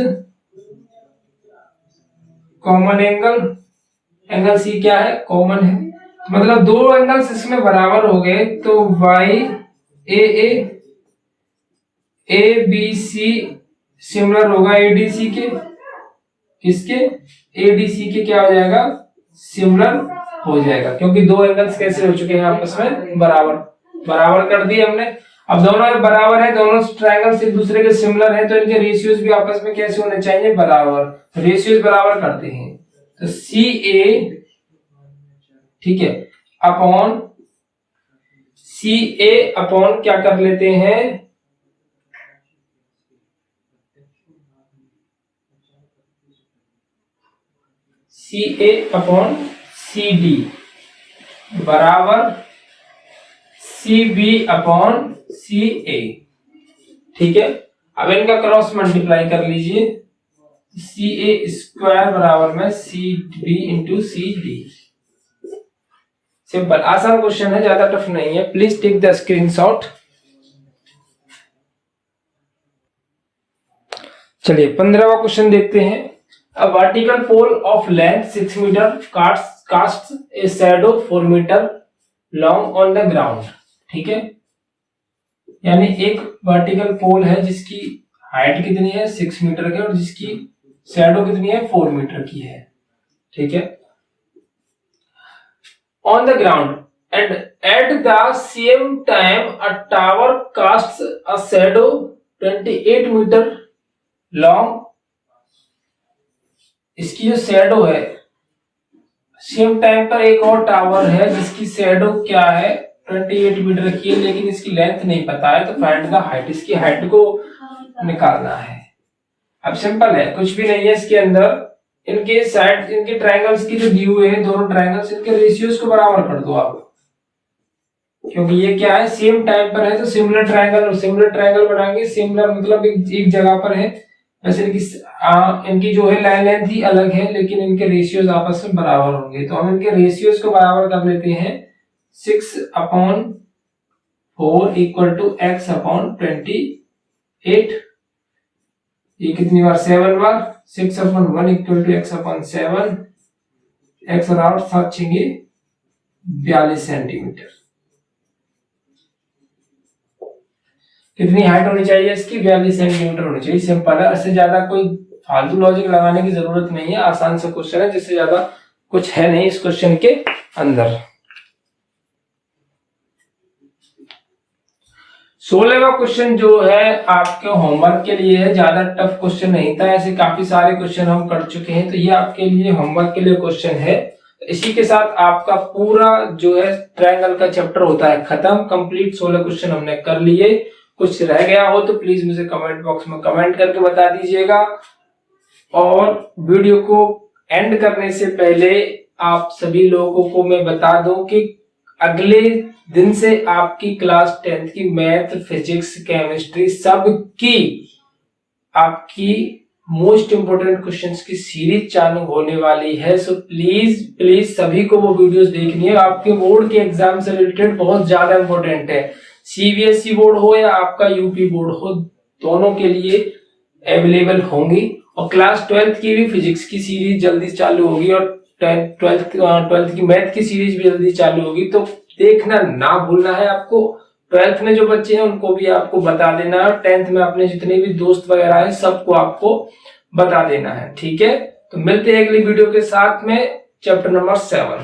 common angle, angle C क्या है, कॉमन है। मतलब दो एंगल्स इसमें बराबर हो गए तो Y A B C similar होगा एडीसी के, किसके, एडीसी के क्या हो जाएगा, सिमिलर हो जाएगा, क्योंकि दो एंगल्स कैसे हो चुके हैं आपस में बराबर, बराबर कर दिए हमने। अब दोनों बराबर है, दोनों ट्रायंगल्स एक दूसरे के सिमिलर है तो इनके रेशियोज भी आपस में कैसे होने चाहिए, बराबर। रेशियोज बराबर करते हैं तो सी ए, ठीक है, अपॉन सी ए अपॉन क्या कर लेते हैं, सी ए अपॉन सी डी बराबर सी बी अपॉन सी ए, ठीक है। अब इनका क्रॉस मल्टीप्लाई कर लीजिए, सी ए स्क्वायर बराबर में C B into C D. Simple, आसान क्वेश्चन है, ज्यादा टफ नहीं है, प्लीज टेक द स्क्रीनशॉट। चलिए 15वां क्वेश्चन देखते हैं। A vertical pole of length 6 meter casts a shadow 4 meter long on the ground, ठीक है। यानी एक वर्टिकल पोल है जिसकी हाइट कितनी है 6 मीटर की और जिसकी शैडो कितनी है 4 मीटर की है, ठीक है। On the ground and at the same time a tower casts a shadow 28 meter long, इसकी जो शैडो है सेम टाइम पर एक और टावर है जिसकी शैडो क्या है 28 मीटर की है, लेकिन इसकी लेंथ नहीं पता है, तो फाइंड द हाइट, इसकी हाइट को निकालना है। अब सिंपल है, कुछ भी नहीं है इसके अंदर, इनके साइड, इनके ट्रायंगल्स की जो दी हुई है दोनों ट्रायंगल्स, इनके रेशियोज को बराबर कर दो आप, क्योंकि ये क्या है सेम टाइम पर है तो सिमिलर ट्रायंगल बनाएंगे। सिमिलर मतलब एक जगह पर है, वैसे इनकी जो है लाइन लेंथ ही अलग है लेकिन इनके रेशियोज आपस में बराबर होंगे, तो हम इनके रेशियोज को बराबर कर लेते हैं। 6/4 इक्वल टू x अपॉन 28, ये कितनी बार 7 बार, 6/1 equal to x upon 7, x और 7 छेंगे 42 सेंटीमीटर। कितनी हाइट होनी चाहिए इसकी, 42 सेंटीमीटर होनी चाहिए। सिंपल है, इससे ज्यादा कोई फालतू लॉजिक लगाने की जरूरत नहीं है, आसान सा क्वेश्चन है जिससे ज्यादा कुछ है नहीं इस क्वेश्चन के अंदर। 16वां क्वेश्चन जो है आपके होमवर्क के लिए है, ज्यादा टफ क्वेश्चन नहीं था, ऐसे काफी सारे क्वेश्चन हम कर चुके हैं, तो ये आपके लिए होमवर्क के लिए क्वेश्चन है। इसी के साथ आपका पूरा जो है ट्रायंगल का चैप्टर होता है खत्म, कंप्लीट 16 क्वेश्चन हमने कर लिए। कुछ रह गया हो तो प्लीज मुझे कमेंट बॉक्स में कमेंट करके बता दीजिएगा। और वीडियो को एंड करने से पहले आप सभी लोगों को मैं बता दूं कि अगले दिन से आपकी क्लास 10th की मैथ, फिजिक्स, केमिस्ट्री सबकी आपकी मोस्ट इंपोर्टेंट क्वेश्चंस की सीरीज चालू होने वाली है। सो प्लीज प्लीज सभी को वो वीडियोस देखनी है। आपके बोर्ड के एग्जाम से रिलेटेड बहुत ज्यादा इंपॉर्टेंट है। सीबीएसई बोर्ड हो या आपका यूपी बोर्ड हो, दोनों के लिए अवेलेबल होंगी। और क्लास 12th की भी फिजिक्स की सीरीज जल्दी चालू होगी और 12th की मैथ की सीरीज भी जल्दी चालू होगी, तो देखना ना भूलना है आपको। 12th में जो बच्चे हैं उनको भी आपको बता देना है और 10th में अपने जितने भी दोस्त वगैरह हैं सबको आपको बता देना है, ठीक है। तो मिलते हैं अगली वीडियो के साथ में, चैप्टर नंबर 7।